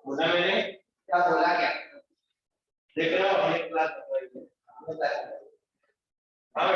बोला मैंने क्या बोला क्या देख रहे हो अपने क्लास हाँ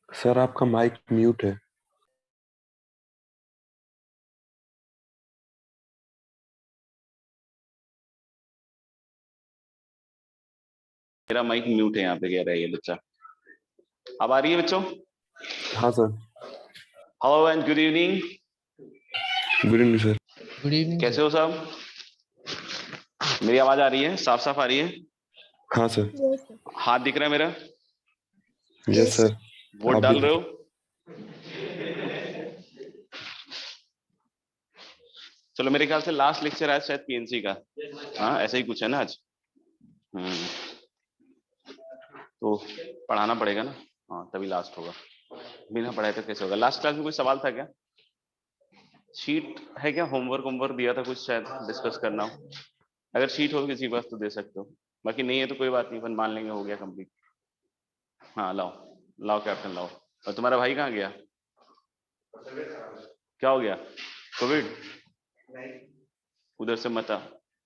सर आपका माइक म्यूट है। मेरा माइक म्यूट है यहाँ पे, कह रहा है ये बच्चा। अब आ रही है बच्चों? हाँ sir. Hello and good evening. Good evening sir. Good evening कैसे हो साहब? मेरी आवाज आ रही है? साफ साफ आ रही है? हाँ सर। हाथ दिख रहा है मेरा? Yes sir. वोट आप डाल भी रहे हो? चलो, मेरे ख्याल से लास्ट लेक्चर आज शायद पीएनसी का। हाँ, ऐसा ही कुछ है ना आज। तो पढ़ाना पड़ेगा ना। हाँ, तभी लास्ट होगा। बिना पढ़ाए तो कैसे होगा? लास्ट क्लास में कोई सवाल था क्या? शीट है क्या? होमवर्क होमवर्क दिया था कुछ शायद डिस्कस करना हो। अगर शीट हो किसी के पास तो दे सकते हो, बाकी नहीं है तो कोई बात नहीं, अपन मान लेंगे हो गया कंप्लीट। हाँ लाओ, लाओ कैप्टन लाओ। और तुम्हारा भाई कहाँ गया? क्या हो गया? कोविड? उधर से मत आ,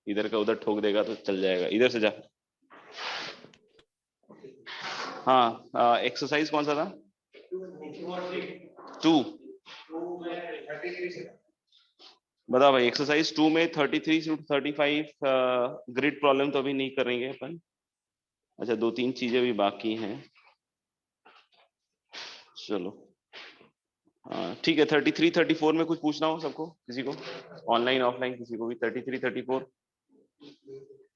इधर का उधर ठोक देगा तो चल जाएगा। इधर से जा। हाँ, एक्सरसाइज कौन सा था? 2। बताओ भाई, एक्सरसाइज 2 में 33 से 35 ग्रिड प्रॉब्लम तो अभी नहीं करेंगे अपन। अच्छा, 2-3 चीजें भी बाकी हैं। चलो ठीक है। 33 34 में कुछ पूछना हो सबको, किसी को ऑनलाइन ऑफलाइन, किसी को भी? 33 34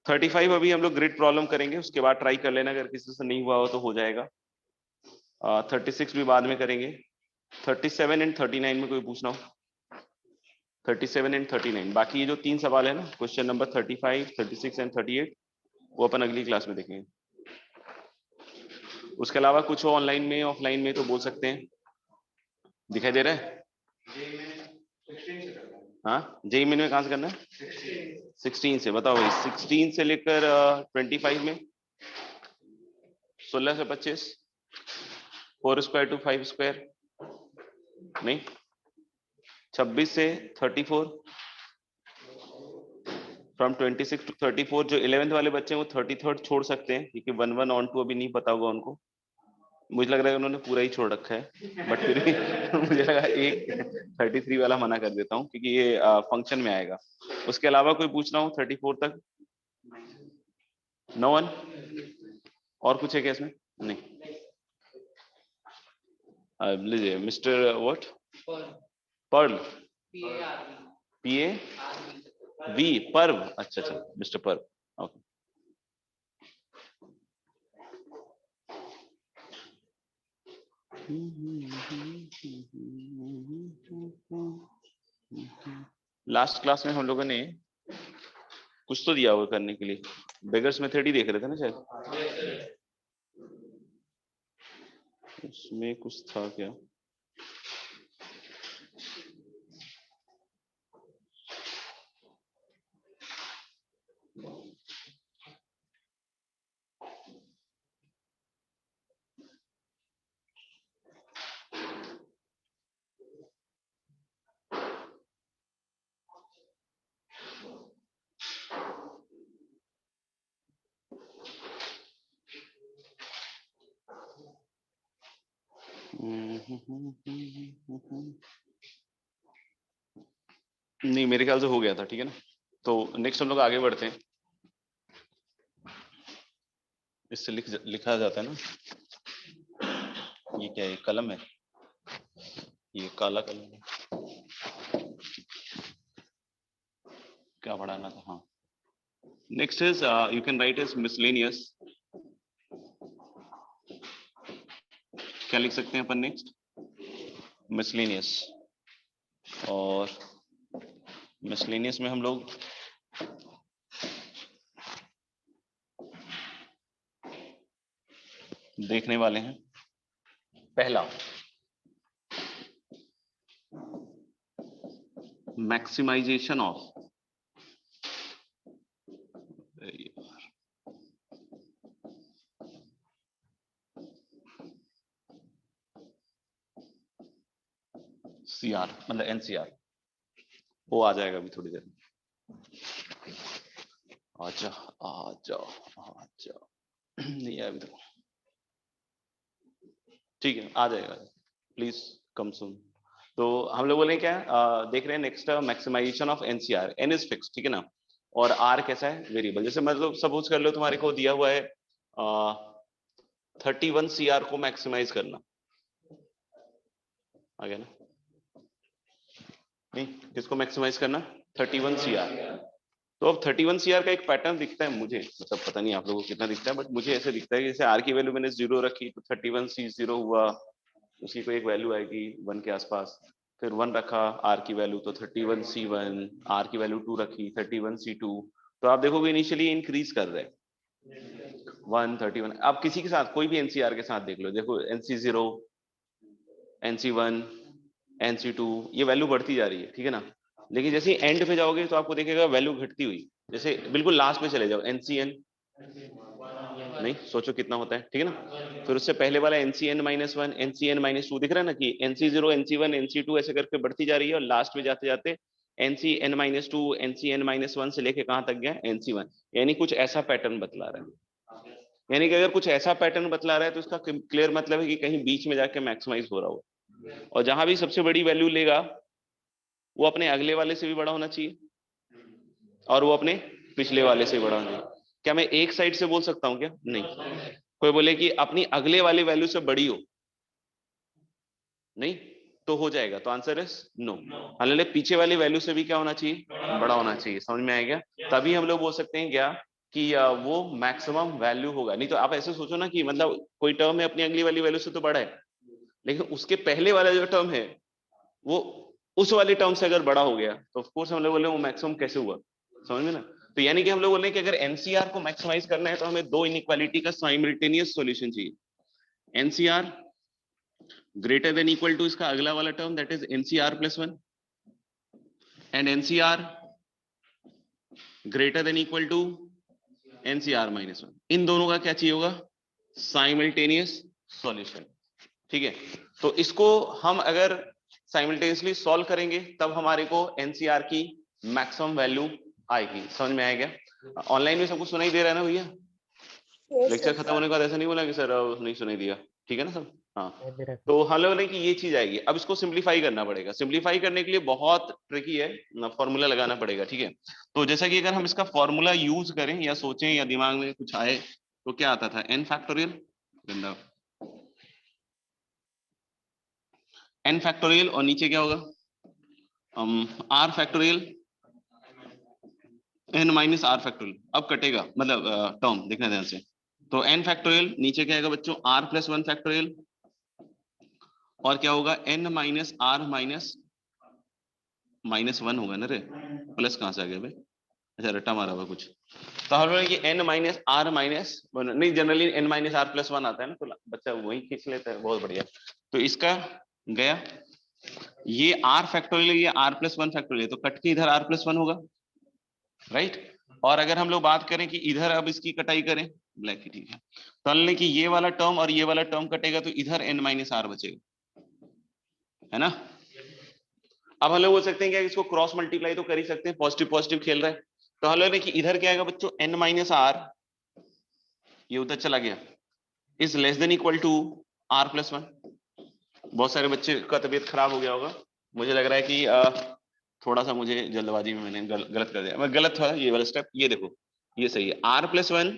35 अभी हम लोग ग्रिड प्रॉब्लम करेंगे, उसके बाद ट्राई कर लेना, अगर किसी से नहीं हुआ हो तो हो जाएगा। 36 भी बाद में करेंगे। 37 एंड 39 में कोई पूछना हो? 37 एंड 39, बाकी ये जो 3 सवाल है ना, क्वेश्चन नंबर 35 36 एंड 38, वो अपन अगली क्लास में देखेंगे। उसके अलावा कुछ हो ऑनलाइन में ऑफलाइन में तो बोल सकते हैं। दिखाई दे रहा है? हाँ, जेई मेन में कहां से करना है? 16 से। बताओ भाई, 16 से लेकर 25 में 16 से 25, 4 स्क्वायर टू 5 स्क्वायर नहीं, 26 से 34, फ्रॉम 26 टू 34। जो 11th वाले बच्चे हैं वो 33rd छोड़ सकते हैं, क्योंकि 1 1 ऑन 2 अभी नहीं पता होगा उनको। मुझे लग रहा है उन्होंने पूरा ही छोड़ रखा है, बट फिर भी मुझे लगा एक 33 वाला मना कर देता हूँ, क्योंकि ये फंक्शन में आएगा। उसके अलावा कोई पूछना हो 34 तक? No one? और कुछ है क्या इसमें? नहीं। लीजिए mister what? Pearl? P A V? पर्व? अच्छा अच्छा, मिस्टर पर्व। ओके। लास्ट क्लास में हम लोगों ने कुछ तो दिया हुआ करने के लिए, बेगर्स मेथड ही देख रहे थे ना शायद। उसमें कुछ था क्या? नहीं, मेरे ख्याल से हो गया था। ठीक है ना, तो नेक्स्ट हम लोग आगे बढ़ते हैं। इससे लिखा जाता है ना। ये क्या है? कलम है? ये काला कलम है। क्या पढ़ाना था? हाँ, next is you can write is miscellaneous. क्या लिख सकते हैं अपन नेक्स्ट? मिसलेनियस। और मिसलेनियस में हम लोग देखने वाले हैं पहला, मैक्सिमाइजेशन ऑफ सीआर, मतलब एनसीआर। वो आ जाएगा अभी थोड़ी देर में। आजा आजा आजा। नहीं आया अभी तक। ठीक है, आ जाएगा, प्लीज कम सून। तो हम लोग बोले क्या, देख रहे हैं next maximization of NCR. N is fix, ठीक है ना, और आर कैसा है, वेरिएबल। जैसे मतलब सपोज कर लो तुम्हारे को दिया हुआ है 31 सीआर को मैक्सिमाइज करना, आ गया ना, नहीं किसको मैक्सिमाइज करना, 31 सीआर। तो अब 31 सीआर का एक पैटर्न दिखता है मुझे, मतलब पता नहीं आप लोगों को कितना दिखता है, बट मुझे ऐसे दिखता है कि जैसे आर की वैल्यू मैंने 0 रखी तो 31 सी 0 हुआ, उसकी कोई एक वैल्यू आएगी 1 के आसपास, फिर 1 रखा आर की वैल्यू तो 31 सी 1, आर की वैल्यू 2 रखी 31 सी 2। तो आप देखोगे इनिशियली इंक्रीज कर रहे हैं 1 31। आप किसी के साथ कोई भी एनसीआर के साथ देख लो, देखो एनसी 0, एनसी 1, एनसी 2, ये वैल्यू बढ़ती जा रही है, ठीक है ना। लेकिन जैसे ही एंड पे जाओगे तो आपको देखेगा वैल्यू घटती हुई, जैसे बिल्कुल लास्ट में चले जाओ एनसीएन, नहीं सोचो कितना होता है, ठीक है ना। फिर उससे पहले वाला एनसीएन -1, एनसीएन -2, दिख रहा है ना कि एनसी 0, एनसी 1, एनसी 2 ऐसे करके बढ़ती जा रही है, और लास्ट में जाते जाते एनसीएन -2, एनसीएन -1 से लेके कहां तक गया, एनसी 1। यानी कुछ ऐसा पैटर्न बतला रहा है, यानी कि अगर कुछ ऐसा पैटर्न बतला रहा है तो उसका क्लियर मतलब है कि कहीं बीच में जाके मैक्सिमाइज हो रहा हो, और जहां भी सबसे बड़ी वैल्यू लेगा वो अपने अगले वाले से भी बड़ा होना चाहिए, और वो अपने पिछले वाले से बड़ा होना चाहिए। क्या मैं एक साइड से बोल सकता हूं क्या, नहीं। कोई बोले कि अपनी अगले वाली वैल्यू से बड़ी हो, नहीं तो हो जाएगा, तो आंसर इज नो। हालांकि पीछे वाली वैल्यू से भी क्या होना चाहिए, बड़ा होना चाहिए। समझ में आएगा, तभी हम लोग बोल सकते हैं क्या कि वो मैक्सिमम वैल्यू होगा। नहीं तो आप ऐसे सोचो ना कि मतलब कोई टर्म है अपनी अगली वाली वैल्यू से तो बड़ा है, लेकिन उसके पहले वाला जो टर्म है वो उस वाले टर्म से अगर बड़ा हो गया तो ऑफ कोर्स हम लोग बोले वो मैक्सिमम कैसे हुआ, समझ में ना। तो यानी कि हम लोग बोले कि अगर एनसीआर को मैक्सिमाइज करना है तो हमें दो इनइक्वालिटी का साइमल्टेनियस सॉल्यूशन चाहिए। NCR greater than equal to इसका अगला वाला term that is NCR +1, and NCR greater than equal to NCR -1। इन दोनों का क्या चाहिए होगा, साइमल्टेनियस सॉल्यूशन, ठीक है। तो इसको हम अगर साइमल्टेनियसली सॉल्व करेंगे तब हमारे को एनसीआर की मैक्सिमम वैल्यू आएगी। समझ में आएगा। ऑनलाइन में सबको सुनाई दे रहा है ना भैया, लेक्चर खत्म होने के बाद ऐसा नहीं बोला कि सर नहीं सुनाई दिया, ठीक है ना सब, हाँ। तो हम लोग ने कि ये चीज आएगी। अब इसको सिंप्लीफाई करना पड़ेगा, सिंप्लीफाई करने के लिए बहुत ट्रिकी है, फॉर्मूला लगाना पड़ेगा, ठीक है। तो जैसा कि अगर हम इसका फॉर्मूला यूज करें या सोचें या दिमाग में कुछ आए तो क्या आता था, n फैक्टोरियल, n फैक्टोरियल, और नीचे क्या होगा r factorial, n minus r factorial. अब कटेगा मतलब टर्म देखना ध्यान से, तो n फैक्टोरियल नीचे क्या आएगा बच्चों, r +1 फैक्टोरियल, और क्या होगा n माइनस r -1 होगा ना रे, प्लस कहां से आ गया भाई, अच्छा रट्टा मारा हुआ कुछ। तो हम लोग कि n माइनस r नहीं, जनरली n माइनस r +1 आता है ना, तो बच्चा वही खींच लेता है, बहुत बढ़िया। तो इसका गया ये r फैक्टोरियल, ये r +1 फैक्टोरियल, तो कट के इधर r +1 होगा, राइट। और अगर हम लोग बात करें कि इधर अब इसकी कटाई करें ब्लैक की, ठीक है, तो हमने कि ये वाला टर्म और ये वाला टर्म कटेगा तो इधर n माइनस r बचेगा, है ना। अब हम लोग बोल सकते हैं कि इसको क्रॉस मल्टीप्लाई तो कर ही सकते हैं, पॉजिटिव पॉजिटिव खेल रहा है। तो हम लोग ने कि इधर क्या आएगा बच्चों, n माइनस r, ये उधर चला गया, is less than equal to r +1। बहुत सारे बच्चे का तबीयत खराब हो गया होगा, मुझे लग रहा है कि थोड़ा सा मुझे जल्दबाजी में मैंने गलत कर दिया, मैं गलत था ये वाला स्टेप, ये देखो ये सही है, r +1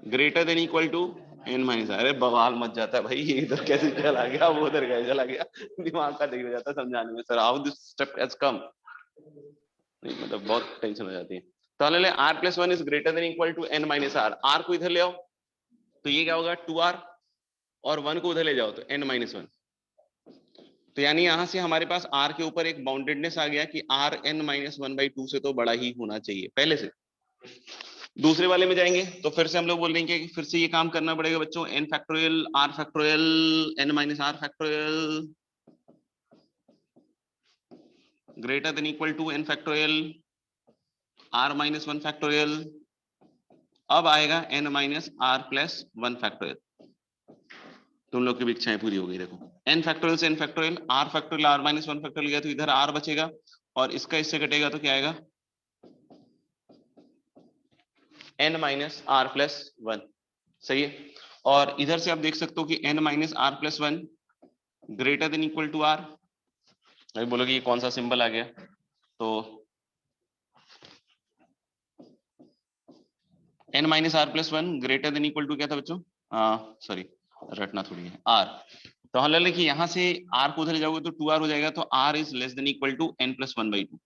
greater than equal to n minus. अरे बवाल मच जाता है भाई, ये इधर कैसे चला गया, वो उधर कैसे चला गया, दिमाग का देख जाता है समझाने में, sir how this step has come, नहीं मतलब बहुत टेंशन हो जाती है। तो ले r +1 is greater than equal to n minus r, r को इधर ले आओ तो ये क्या होगा 2r, और 1 को उधर ले जाओ तो n -1। तो यानी यहां से हमारे पास r के ऊपर एक बाउंडेडनेस आ गया कि r n -1/2 से तो बड़ा ही होना चाहिए पहले से। दूसरे वाले में जाएंगे तो फिर से हम लोग बोल देंगे कि फिर से ये काम करना पड़ेगा बच्चों, n factorial r factorial n minus r factorial greater than equal to n factorial r -1 factorial. अब आएगा n माइनस r +1 फैक्टोरियल। तुम लोग की भी इच्छाएं पूरी हो गई। देखो n फैक्टोरियल से n factorial, r factorial r -1 factorial गया तो इधर r बचेगा, और इसका इससे कटेगा तो क्या आएगा n माइनस r +1, सही है। और इधर से आप देख सकते हो कि n minus R plus one greater than equal to R. अभी बोलोगे ये कौन सा सिंबल आ गया, तो n minus R plus one greater than equal to क्या था बच्चों, सॉरी रटना थोड़ी है, r। तो हम ले कि यहाँ से r को उधर जाओगे तो 2r हो जाएगा, तो r is less than equal to n plus one by two.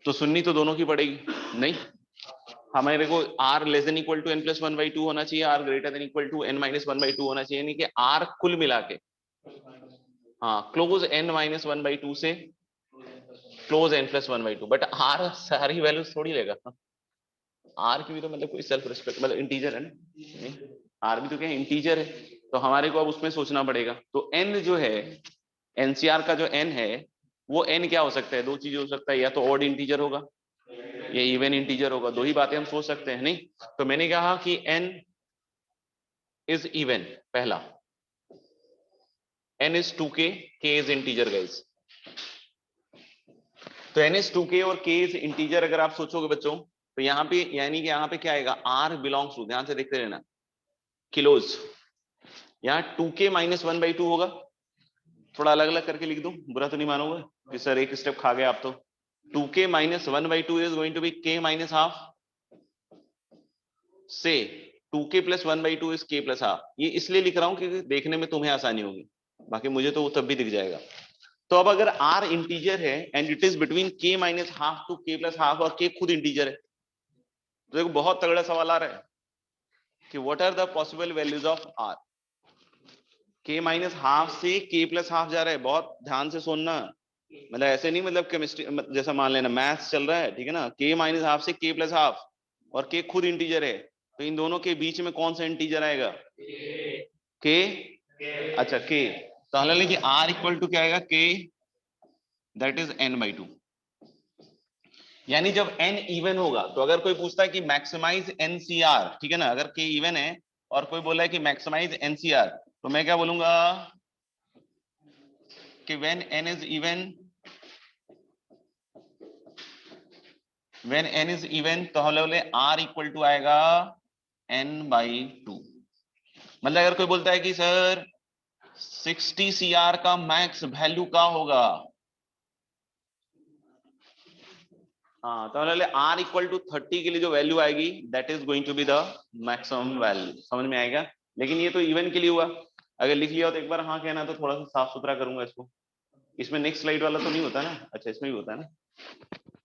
तो सुननी तो दोनों की पड़ेगी, नहीं हमारे को r less than equal to n plus one by two होना चाहिए, r greater than equal to n minus one by two होना चाहिए, यानी कि r कुल मिला के हाँ close n minus one by two से close n plus one by two. But r सारी वैल्यूज थोड़ी लेगा, r की भी तो मतलब कोई सेल्फ रिस्पेक्ट मतलब इंटीजर है ना, r भी तो क्या इंटीजर है, तो हमारे को अब उसमें सोचना पड़ेगा। तो n जो है एनसीआर का जो n है वो n क्या हो सकता है, दो चीजें हो सकता है, या तो ऑड इंटीजर होगा या इवन इंटीजर होगा, दो ही बातें हम सोच सकते हैं नहीं। तो मैंने कहा कि n इज इवन, पहला n is 2k, k is integer guys. तो n इज 2k और k इज इंटीजर अगर आप सोचोगे बच्चों, तो यहाँ पे यानी कि यहाँ पे क्या आएगा, r बिलोंग्स टू, ध्यान से देखते रहना, किलोज। यहाँ 2k minus one by to होगा, थोड़ा अलग अलग करके लिख दूं, बुरा तो नहीं मानोगे कि सर एक स्टेप खा गए आप तो। 2k minus one by two is going to be k minus half, से 2k plus one by two is k plus half. ये इसलिए लिख रहा हूं क्योंकि देखने में तुम्हें आसानी होगी, बाकी मुझे तो वो तब भी दिख जाएगा। तो अब अगर r इंटीजर है and it is between k minus half to k plus half, और k खुद इंटीजर है, तो देखो बहुत तगड़ा सवाल आ रहा है कि what are the possible values of r। k minus half से k प्लस हाफ जा रहा है, बहुत ध्यान से सुनना, मतलब ऐसे नहीं, मतलब केमिस्ट्री जैसा मान लेना मैथ्स चल रहा है, ठीक है ना। k माइनस हाफ से k प्लस हाफ, और k खुद इंटीजर है, तो इन दोनों के बीच में कौन सा इंटीजर आएगा, k। अच्छा k, तो हम लेंगे r इक्वल टू क्या आएगा, k that is n by two. यानी जब n इवन होगा, तो अगर कोई पूछता है कि मैक्सिमाइज एनसीआर, ठीक है ना, अगर k इवन है और कोई बोला है कि मैक्सिमाइज एनसीआर, तो मैं क्या बोलूंगा कि when n is even, when n is even, तो हम बोले r इक्वल टू आएगा n बाई टू। मतलब अगर कोई बोलता है कि सर 60 CR का मैक्स वैल्यू क्या होगा, हाँ तो r इक्वल टू 30 के लिए जो वैल्यू आएगी that is going to be the maximum value. समझ में आएगा, लेकिन ये तो इवन के लिए हुआ, अगर लिख लिया तो एक बार हाँ कहना, तो थोड़ा सा साफ सुथरा करूंगा इसको। इसमें नेक्स्ट स्लाइड वाला तो नहीं होता ना, अच्छा इसमें भी होता है ना,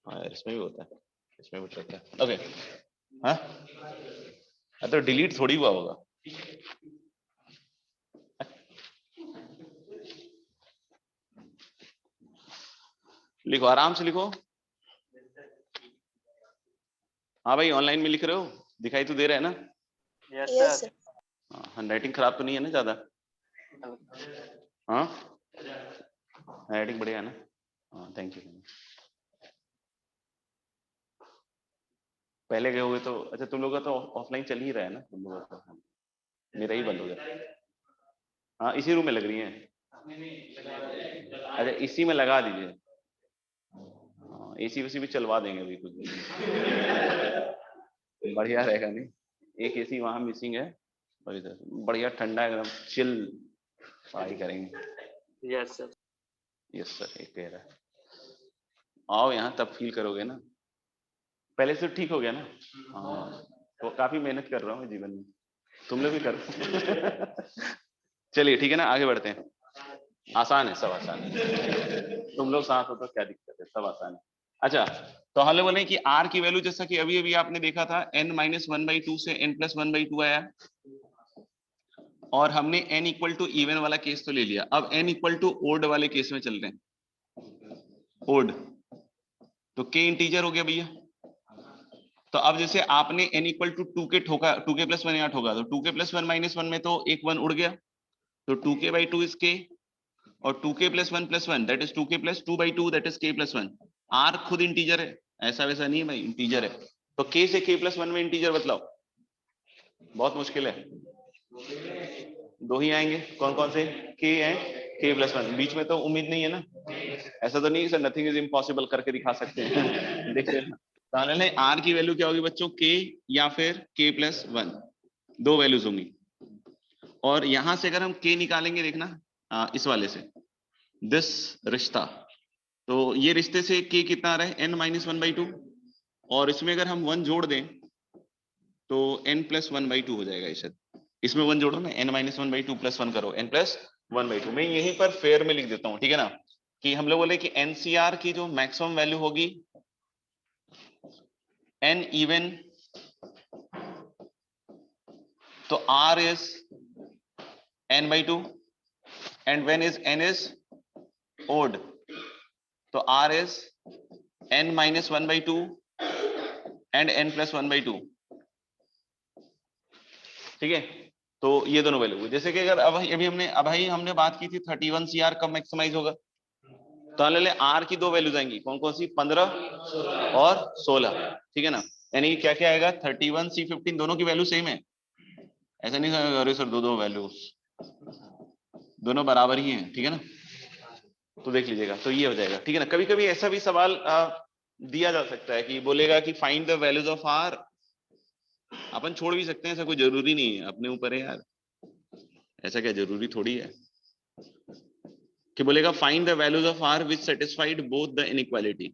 हाँ इसमें भी होता है, इसमें भी होता है, ओके हाँ तो डिलीट थोड़ी हुआ होगा। लिखो आराम से लिखो, हाँ भाई ऑनलाइन में लिख रहे हो, दिखाई तो दे रहा है ना, यस सर। हैंडराइटिंग खराब तो नहीं है ना ज्यादा, हाँ हैंडराइटिंग बढ़िया है ना, हाँ थैंक यू। पहले गए हुए तो अच्छा, तुम लोग का तो ऑफलाइन चल ही रहा है ना, तुम लोग का तो, मेरा ही बंद हो गया, हाँ इसी रूम में लग रही है, अच्छा इसी में लगा दीजिए, हाँ एसी वैसी भी चलवा देंगे अभी कुछ बढ़िया रहेगा, नहीं एक एसी वहां मिसिंग है, और इधर बढ़िया ठंडा एकदम चिल पढ़ाई करेंगे। Yes sir. यस सर, एक कह रहा है आओ यहाँ तब फील करोगे ना, पहले से ठीक हो गया ना, हाँ तो काफी मेहनत कर रहा हूँ जीवन में, तुम लोग भी करो चलिए ठीक है ना, आगे बढ़ते हैं। आसान है, सब आसान है, तुम लोग साथ हो तो क्या दिक्कत है, सब आसान है। अच्छा तो हम लोग बोले कि r की वैल्यू जैसा कि अभी अभी आपने देखा था n minus one by two से n plus one by to आया, और हमने n इक्वल टू इवन वाला केस तो ले लिया, अब n इक्वल टू ओड वाले केस में चल रहे हैं। ओड तो k इंटीजर हो गया भैया, तो अब जैसे आपने n इक्वल टू 2k ठोका, 2k प्लस वन यहाँ ठोका, तो 2k plus one minus one में तो एक वन उड़ गया, तो 2k by two is k, और 2k plus one that is 2k plus two by two that is k plus one. r खुद इंटीजर है, ऐसा वैसा नहीं है भाई, इंटीजर है, तो k से k प्लस वन में इंटीजर बतलाओ, बहुत मुश्किल है, दो ही आएंगे, कौन कौन से, k है k प्लस वन, बीच में तो उम्मीद नहीं है ना, ऐसा तो नहीं सर नथिंग इज इम्पॉसिबल करके दिखा सकते हैं देख लेना। तो r की वैल्यू क्या होगी बच्चों, k या फिर k प्लस वन, 2 वैल्यूज होंगी। और यहां से अगर हम k निकालेंगे, देखना इस वाले से, दिस रिश्ता, तो ये रिश्ते से k कितना आ रहा है, n-1/2, और इसमें अगर हम 1 जोड़ दें तो n+1/2 हो जाएगा। शायद इसमें 1 जोड़ो ना, n-1/2 + 1 करो, n+1/2। मैं यहीं पर फेयर में लिख देता हूं, ठीक है ना, कि हम लोग बोले कि NCR की जो मैक्सिमम वैल्यू होगी n इवन, तो R is n/2, and when is n is odd, तो R is n-1/2 and n+1/2, ठीक है। तो ये दोनों वैल्यू हुई। जैसे कि अगर अभी हमने बात की थी 31 CR कब मैक्सिमाइज होगा, तो ले R की 2 वैल्यूज आएंगी, कौन कौन सी, 15 और 16, ठीक है ना। यानी क्या क्या आएगा, 31 C15 दोनों की वैल्यू सेम है, ऐसा नहीं अरे सर 2 वैल्यूज, दोनों बराबर ही हैं, ठीक है ना। तो देख लीजिएगा, तो ये हो जाएगा, ठीक है ना। कभी कभी ऐसा भी सवाल दिया जा सकता है कि बोलेगा कि find the values of R, अपन छोड़ भी सकते हैं, ऐसा कोई जरूरी नहीं है, अपने ऊपर है यार, ऐसा क्या जरूरी थोड़ी है कि बोलेगा find the values of R which satisfied both the inequality.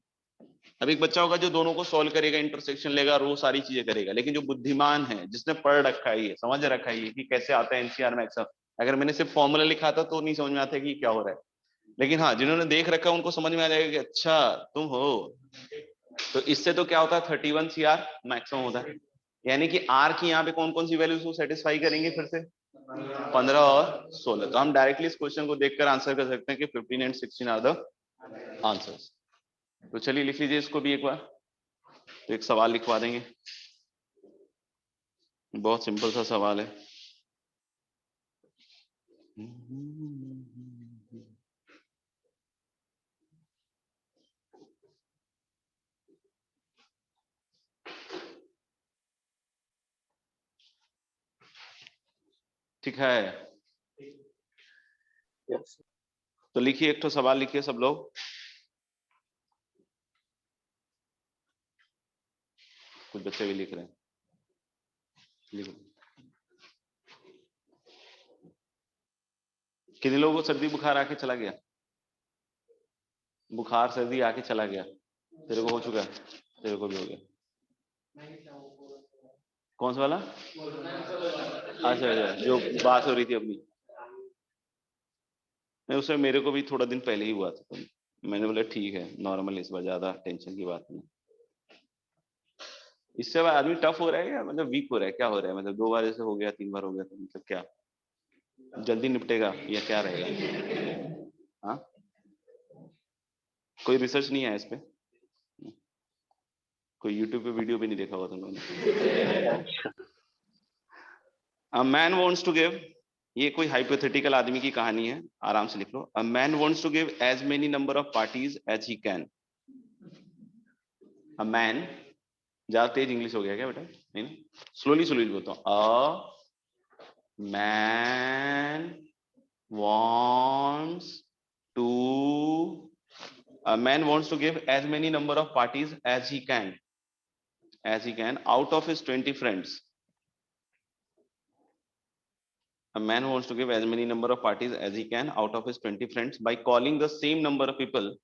अब एक बच्चा होगा जो दोनों को सॉल्व करेगा, इंटरसेक्शन लेगा और वो सारी चीजें करेगा, लेकिन जो बुद्धिमान है, जिसने पढ़ रखा है, ये समझ रखा है कि कैसे आता है एनसीआर मैक्स, अगर मैंने सिर्फ फॉर्मूला लिखा था तो नहीं समझ में आता कि क्या हो रहा है, लेकिन हाँ जिन्होंने देख रखा है उनको समझ में आ जाएगा कि अच्छा तुम हो। तो इससे तो क्या होता है, 31 CR मैक्सिमम होता है, यानी कि R की यहाँ पे कौन कौन सी वैल्यूज को सेटिस्फाई करेंगे, फिर से 15 और 16। तो हम डायरेक्टली इस क्वेश्चन को देखकर आंसर कर सकते हैं कि 15 and 16 आर द आंसर्स। तो चलिए लिख लीजिए इसको भी एक बार, तो एक सवाल लिखवा देंगे, बहुत सिंपल सा सवाल है। ठीक है, तो लिखिए, एक तो सवाल लिखिए सब लोग, कुछ बच्चे भी लिख रहे हैं, लिखो। कितने लोगों को सर्दी बुखार आके चला गया, बुखार सर्दी आके चला गया, तेरे को हो चुका है, तेरे को भी हो गया, कौन सा वाला, अच्छा जो बात हो रही थी अपनी, नहीं उसमें मेरे को भी थोड़ा दिन पहले ही हुआ था, तो मैंने बोला ठीक है नॉर्मल, इस बार ज्यादा टेंशन की बात नहीं। इससे आदमी टफ हो रहा है या मतलब वीक हो रहा है, क्या हो रहा है, मतलब 2 बार जैसे हो गया, 3 बार हो गया, तो मतलब क्या जल्दी निपटेगा या क्या रहेगा, हाँ कोई रिसर्च नहीं है इस पे, कोई यूट्यूब पे वीडियो भी नहीं देखा हुआ तुम लोगों ने। A man wants to give, ये कोई हाइपोथेटिकल आदमी की कहानी है, आराम से लिख लो। A man wants to give as many number of parties as he can. A man, ज्यादा तेज इंग्लिश हो गया क्या बेटा, नहीं ना, स्लोली बोलता हूँ। A man wants to give as many number of parties as he can out of his 20 friends. A man wants to give as many number of parties as he can out of his 20 friends by calling the same number of people,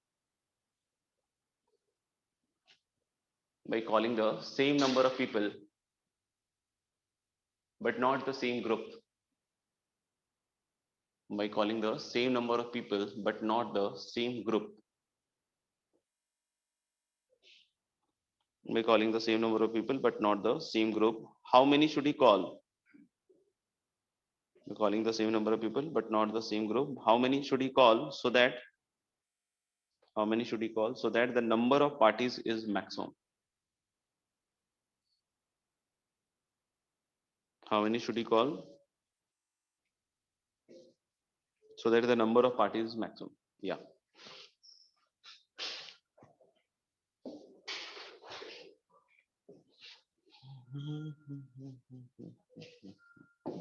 but not the same group. By calling the same number of people but not the same group. By calling the same number of people but not the same group. How many should he call? By calling the same number of people but not the same group. How many should he call so that the number of parties is maximum? How many should he call so that the number of parties is maximum? Yeah.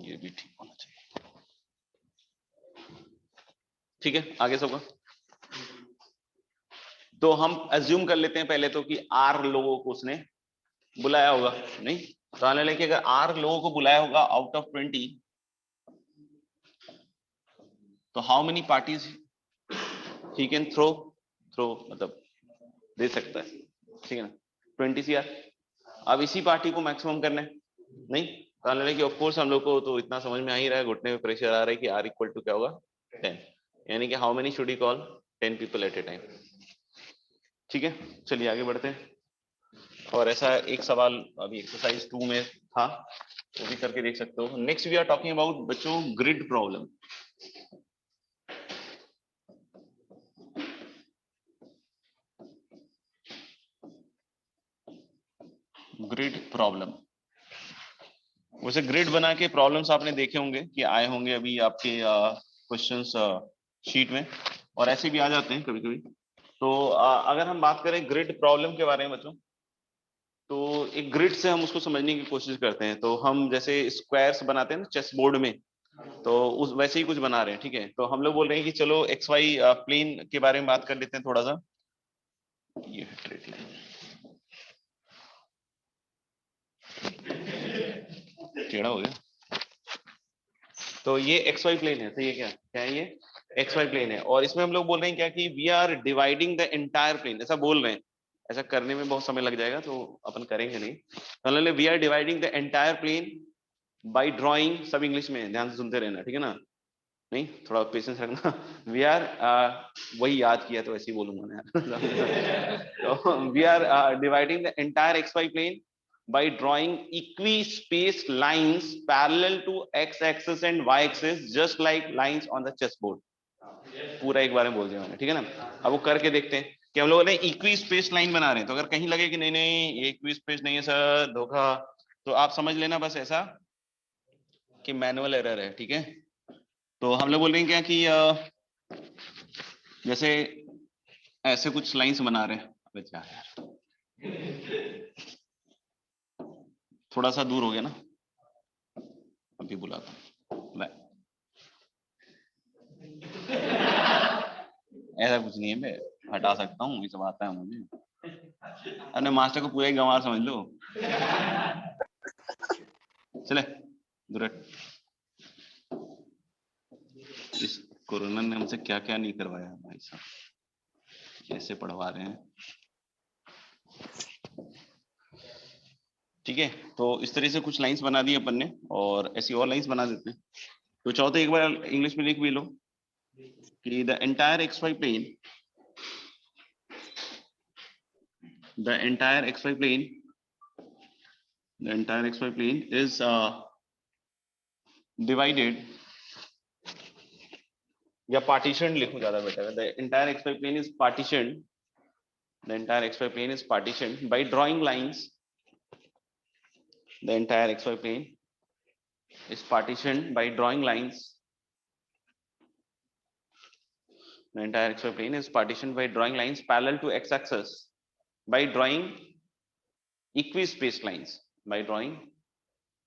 ये भी ठीक होना चाहिए, ठीक है। आगे सबका तो हम अज्यूम कर लेते हैं पहले तो कि R लोगों को उसने बुलाया होगा, नहीं तो मान लें कि अगर R लोगों को बुलाया होगा आउट ऑफ 20, तो how many parties he can throw मतलब दे सकता है, ठीक है ना, 20 CR। अब इसी पार्टी को मैक्सिमम करना है, नहीं मान लें कि ऑफ कोर्स हम लोग को तो इतना समझ में आ ही रहा है, घुटने में प्रेशर आ रहा है कि R इक्वल टू क्या होगा 10, यानी कि how many should he call 10 people at A time. ठीक है, चलिए आगे बढ़ते हैं। और ऐसा एक सवाल अभी एक्सरसाइज 2 में था, वो भी करके देख सकते हो। Next we are talking about बच्चों ग्रिड प्रॉब्लम। ग्रिड प्रॉब्लम, वैसे ग्रिड बना के प्रॉब्लम्स आपने देखे होंगे कि आए होंगे अभी आपके क्वेश्चंस शीट में, और ऐसे भी आ जाते हैं कभी कभी। तो अगर हम बात करें ग्रिड प्रॉब्लम के बारे में बच्चों, तो एक ग्रिड से हम उसको समझने की कोशिश करते हैं। तो हम जैसे स्क्वायर्स बनाते हैं ना चेस बोर्ड में, तो उस वैसे ही कुछ बना रहे हैं, ठीक है। तो हम लोग बोल रहे हैं कि चलो एक्स वाई प्लेन के बारे में बात कर लेते हैं थोड़ा सा। ये है स्ट्रेट लाइन, टेढ़ा हो गया। तो ये एक्स वाई प्लेन है, तो ये क्या क्या है, ये एक्स वाई प्लेन है। और इसमें हम लोग बोल रहे हैं क्या कि we are dividing the entire plane, ऐसा बोल रहे हैं। ऐसा करने में बहुत समय लग जाएगा तो अपन करेंगे नहीं। तो we are dividing the entire plane by drawing, सब इंग्लिश में ध्यान से सुनते रहना, ठीक है ना, नहीं थोड़ा पेशेंस रखना। वी आर वही याद किया तो ऐसे ही बोलूंगा मैं। तो we are dividing the entire X Y plane by drawing equi-spaced lines parallel to x-axis and y-axis just like lines on the chessboard। पूरा एक बार में बोल दिया मैंने, ठीक है ना। अब वो करके देखते हैं कि हम लोग ने इक्वी स्पेस लाइन बना रहे हैं। तो अगर कहीं लगे कि नहीं नहीं ये इक्वी स्पेस नहीं है सर, धोखा, तो आप समझ लेना बस ऐसा कि मैनुअल एरर है, ठीक है। तो हम लोग बोल रहे हैं क्या कि जैसे ऐसे कुछ लाइंस बना रहे हैं, अबे क्या यार, थोड़ा सा दूर हो गया ना, अभी बुलाता हूं। ऐसा कुछ नहीं है, मैं हटा सकता हूँ, ये सब आता है मुझे। अपने मास्टर को पूरा ही गंवार समझ लो। चले दूर हट। इस कोरोना ने हमसे क्या क्या नहीं करवाया भाई साहब, कैसे पढ़वा रहे हैं। ठीक है, तो इस तरह से कुछ लाइंस बना दी अपन ने, और ऐसी और लाइंस बना देते हैं। तो चाहो तो एक बार इंग्लिश में लिख भी लो कि the entire X Y plane, the entire xy plane, the entire xy plane is divided, या partitioned लिखूं ज्यादा बेटर है। The entire xy plane is partitioned, the entire xy plane is partitioned by drawing lines, the entire xy plane is partitioned by drawing lines, the entire xy plane is partitioned by drawing lines parallel to x-axis by drawing equi-spaced lines, by drawing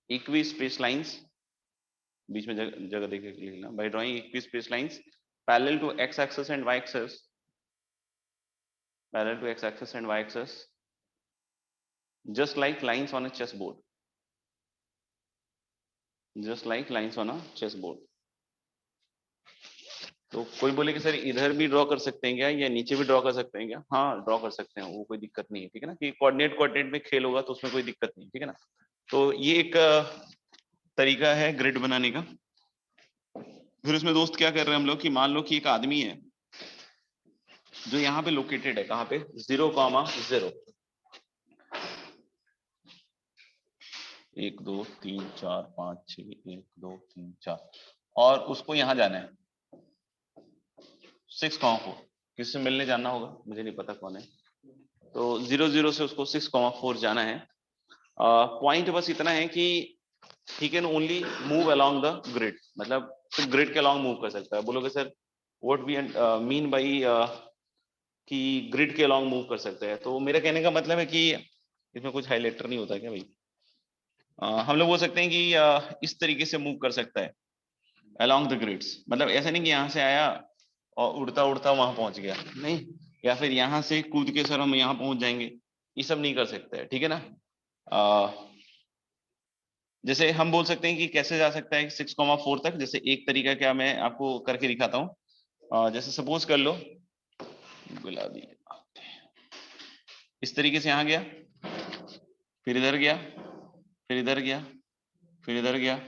equi-spaced lines, बीच में जगह देख के लिखना, by drawing equi-spaced lines parallel to x-axis and y-axis, parallel to x-axis and y-axis, just like lines on a chessboard, just like lines on a chessboard। तो कोई बोले कि sir इधर भी ड्रॉ कर सकते हैं क्या, या नीचे भी ड्रॉ कर सकते हैं क्या? हाँ ड्रॉ कर सकते हैं, वो कोई दिक्कत नहीं है, ठीक है ना, कि कोऑर्डिनेट में खेल होगा तो उसमें कोई दिक्कत नहीं, ठीक है ना। तो ये एक तरीका है ग्रिड बनाने का। फिर उसमें दोस्त क्या कर रहे हैं हम लोग कि मान लो कि एक आदमी है जो यहाँ पे लोकेटेड है, कहाँ पे, 0,0, 1 2 3 4 5 6, 1 2 3 4, और उसको यहाँ जाना है 6,4, किससे मिलने जाना होगा मुझे नहीं पता कौन है। तो 0 0 से उसको 6,4 जाना है। पॉइंट बस इतना है कि he can only move along the grid, मतलब सिर्फ ग्रिड के अलॉन्ग मूव कर सकता है। बोलोगे sir what we mean by कि ग्रिड के अलॉन्ग मूव कर सकते हैं, तो मेरा कहने का मतलब है कि इसमें कुछ हाइलाइटर नहीं होता क्या भाई। हम लोग बोल सकते हैं कि इस तरीके से मूव कर सकता है along the grids, मतलब ऐसा नहीं कि यहाँ से आया और उड़ता उड़ता वहां पहुंच गया, नहीं, या फिर यहाँ से कूद के सर हम यहाँ पहुंच जाएंगे, ये सब नहीं कर सकते हैं, ठीक है ना। जैसे हम बोल सकते हैं कि कैसे जा सकता है 6,4 तक। जैसे एक तरीका क्या मैं आपको करके दिखाता हूँ। जैसे सपोज कर लो गुलाबी, इस तरीके से यहाँ गया, फिर इधर गया, फिर इधर गया, फिर इधर गया,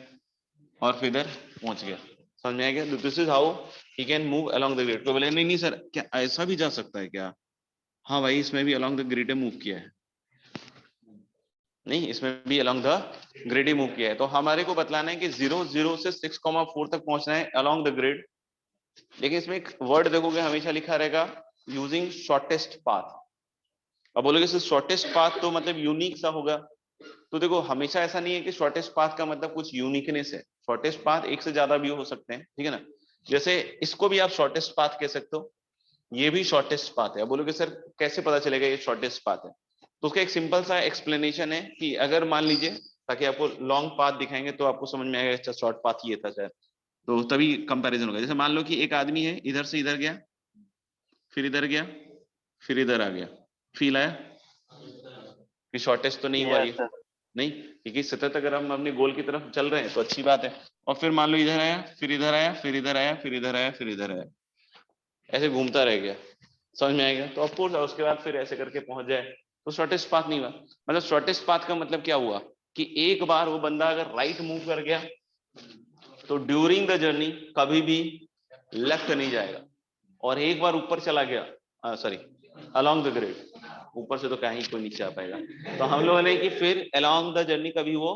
और फिर इधर पहुंच गया। समझ में आ गया? This is how he can move along the grid. तो बोले नहीं नहीं सर, क्या ऐसा भी जा सकता है क्या? हाँ भाई, इसमें भी अलोंग द ग्रिड मूव किया है। नहीं, इसमें भी along the grid he move किया है। तो हमारे को बतलाना है कि 0 0 से 6,4 तक पहुंचना है अलोंग द ग्रिड। लेकिन इसमें एक वर्ड देखोगे हमेशा लिखा रहेगा यूजिंग शॉर्टेस्ट पाथ। अब बोलोगे सर शॉर्टेस्ट पाथ तो मतलब यूनिक सा होगा। तो देखो हमेशा ऐसा नहीं है कि शॉर्टेस्ट पाथ का मतलब कुछ यूनिकनेस है। शॉर्टेस्ट पाथ एक से ज्यादा भी हो सकते हैं, ठीक है ना। जैसे इसको भी आप शॉर्टेस्ट पाथ कह सकते हो, ये भी शॉर्टेस्ट पाथ है। अब बोलोगे सर कैसे पता चलेगा ये शॉर्टेस्ट पाथ है? तो उसका एक सिंपल सा एक्सप्लेनेशन है कि अगर मान लीजिए, ताकि आपको लॉन्ग पाथ दिखाएंगे तो आपको समझ में आएगा अच्छा शॉर्ट पाथ ये था शायद, तो तभी कंपैरिजन होगा। जैसे मान लो कि एक आदमी है, इधर से इधर गया, फिर इधर गया, फिर इधर आ गया, फील आया कि शॉर्टेस्ट तो नहीं हुआ ये? नहीं, क्योंकि सतत अगर हम अपने गोल की तरफ चल रहे हैं तो अच्छी बात है। और फिर मान लो इधर आया, फिर इधर आया, फिर इधर आया, फिर इधर आया, फिर इधर आया, ऐसे घूमता रह गया। समझ में आएगा? तो ऑफकोर्स उसके बाद फिर ऐसे करके पहुंच जाए तो शॉर्टेस्ट पाथ नहीं हुआ। मतलब शॉर्टेस्ट पाथ का मतलब क्या हुआ कि एक बार वो बंदा अगर राइट मूव कर गया तो ड्यूरिंग द जर्नी कभी भी लेफ्ट नहीं जाएगा। और एक बार ऊपर चला गया, सॉरी अलोंग द ग्रिड, ऊपर से तो कहीं कोई नीचे आ पाएगा, तो हम लोगों ने कि फिर अलोंग द जर्नी कभी वो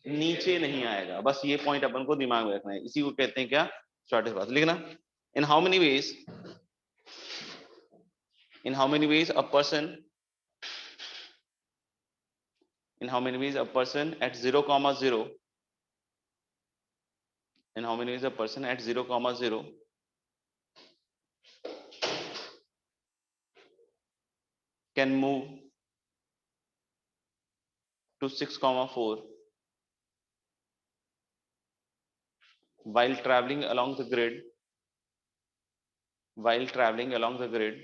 नीचे नहीं आएगा। बस ये पॉइंट अपन को दिमाग में रखना है। इसी को कहते हैं क्या? Shortest path. लिखना, in how many ways, in how many ways a person in how many ways a person at 0 comma 0 in how many ways a person at 0 comma 0 can move to 6 comma 4 while traveling along the grid, while traveling along the grid,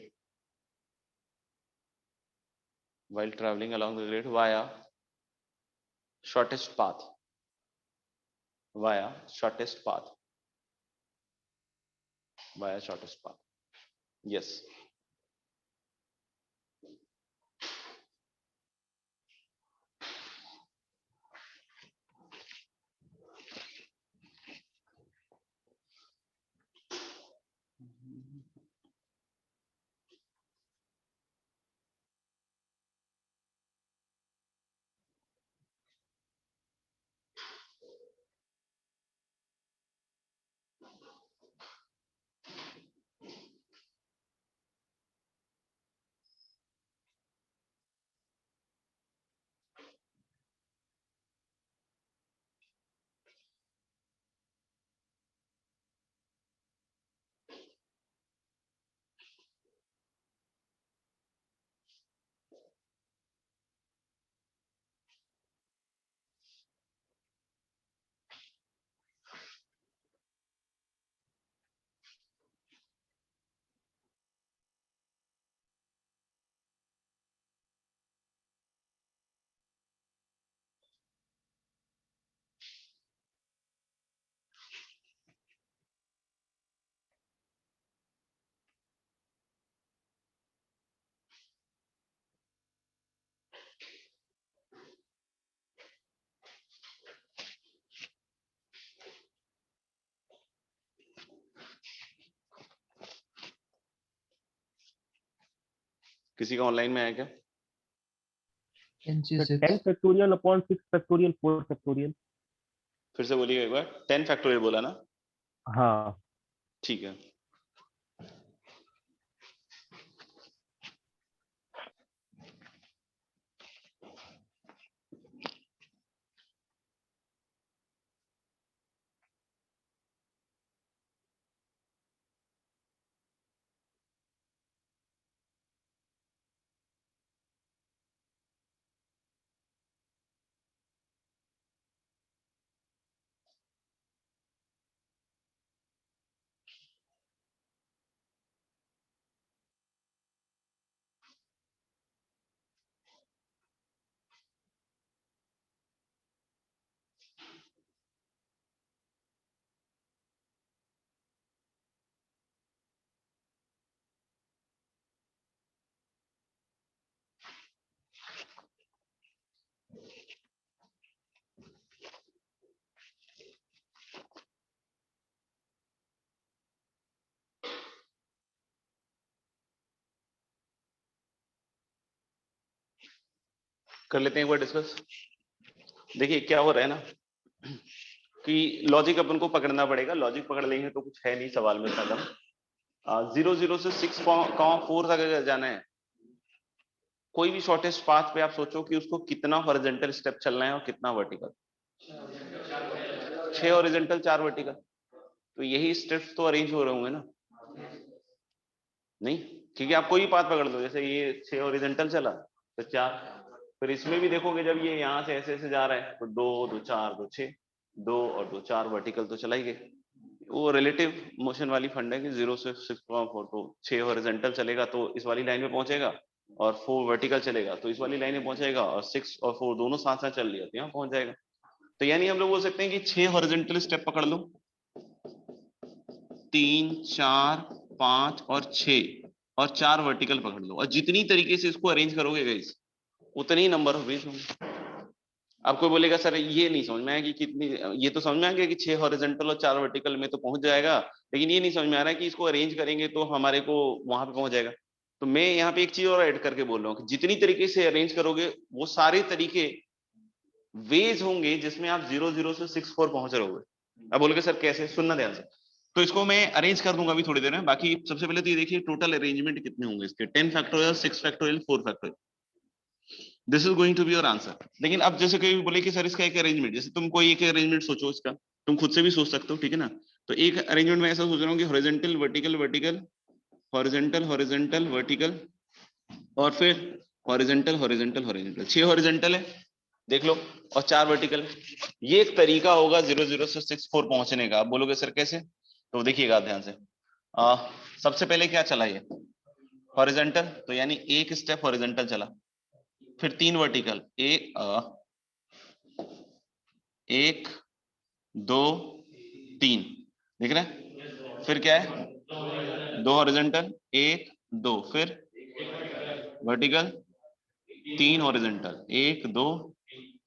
while traveling along the grid via shortest path, via shortest path, via shortest path. Yes. किसी का online में है क्या? Can see So 6. 10 factorial upon 6 factorial 4 factorial. फिर से बोलिए एक बार। 10 factorial बोला ना? हाँ, ठीक है। कर लेते हैं एक बार डिस्कस। देखिए क्या हो रहा है ना कि लॉजिक अपन को पकड़ना पड़ेगा, लॉजिक पकड़ लेंगे तो कुछ है नहीं सवाल में इतना दम। 0 0 से 6,4 तक अगर जाना है, कोई भी शॉर्टेस्ट पाथ पे आप सोचो कि उसको कितना हॉरिजॉन्टल स्टेप चलना है और कितना वर्टिकल। 6 हॉरिजॉन्टल 4 वर्टिकल, तो यही स्टेप्स तो अरेंज हो रहे होंगे ना? नहीं, ठीक है, आप कोई पाथ पकड़ लो, जैसे ये 6 हॉरिजॉन्टल चला तो 4, फिर इसमें भी देखोगे जब ये यहाँ से ऐसे ऐसे जा रहा है तो 2 2 4 2 6, 2 और 2 4 वर्टिकल तो चला ही गए। वो रिलेटिव मोशन वाली फंड है कि 0 से 6,4, तो 6 हॉरिजॉन्टल चलेगा तो इस वाली लाइन में पहुंचेगा, और 4 वर्टिकल चलेगा तो इस वाली लाइन में पहुंचेगा, और 6 और 4 दोनों साथ साथ चल लिया तो यहाँ पहुंच जाएगा। तो यानी हम लोग बोल सकते हैं कि 6 हॉरिजॉन्टल स्टेप पकड़ लो, 3 4 5 और 6, और 4 वर्टिकल पकड़ लो, और जितनी तरीके से इसको अरेंज करोगे गाइस उतने ही नंबर ऑफ वेज होंगे। आपको बोलेगा सर ये नहीं समझ में आया कि कितनी, ये तो समझ में आ गया कि 6 हॉरिजॉन्टल और 4 वर्टिकल में तो पहुंच जाएगा, लेकिन ये नहीं समझ में आ रहा है कि इसको अरेंज करेंगे तो हमारे को वहां पे पहुंच जाएगा। तो मैं यहाँ पे एक चीज और ऐड करके बोल रहा हूँ कि जितनी तरीके से अरेंज करोगे वो सारे तरीके वेज होंगे जिसमें आप 0 0 से 6 4 पहुंच रहे होगे। अब बोलोगे सर कैसे, सुनना ध्यान से। तो इसको मैं अरेंज कर दूंगा अभी थोड़ी देर में। बाकी सबसे पहले तो ये देखिए टोटल अरेंजमेंट कितने होंगे इसके, 10 factorial, 6 factorial, 4 factorial. This is going to be your answer. लेकिन अब जैसे कोई बोले कि सर इसका एक अरेंजमेंट, जैसे तुम कोई एक अरेंजमेंट सोचो इसका, तुम खुद से भी सोच सकते हो, ठीक है ना? तो एक अरेंजमेंट में ऐसा सोच रहा हूँ कि horizontal vertical vertical, horizontal horizontal vertical, और फिर हॉरिजॉन्टल हॉरिजॉन्टल हॉरिजॉन्टल। 6 हॉरिजॉन्टल है देख लो, और 4 वर्टिकल। ये एक तरीका होगा 0 0 से 6 4 पहुंचने का। आप बोलोगे सर कैसे? तो देखिएगा ध्यान से। सबसे पहले क्या चला ये हॉरिजॉन्टल, तो यानी एक स्टेप हॉरिजॉन्टल चला, फिर 3 वर्टिकल, एक 2 3, दिख रहा है? फिर क्या है, 2 हॉरिजॉन्टल, 1 2, फिर वर्टिकल, 3 हॉरिजॉन्टल, 1 2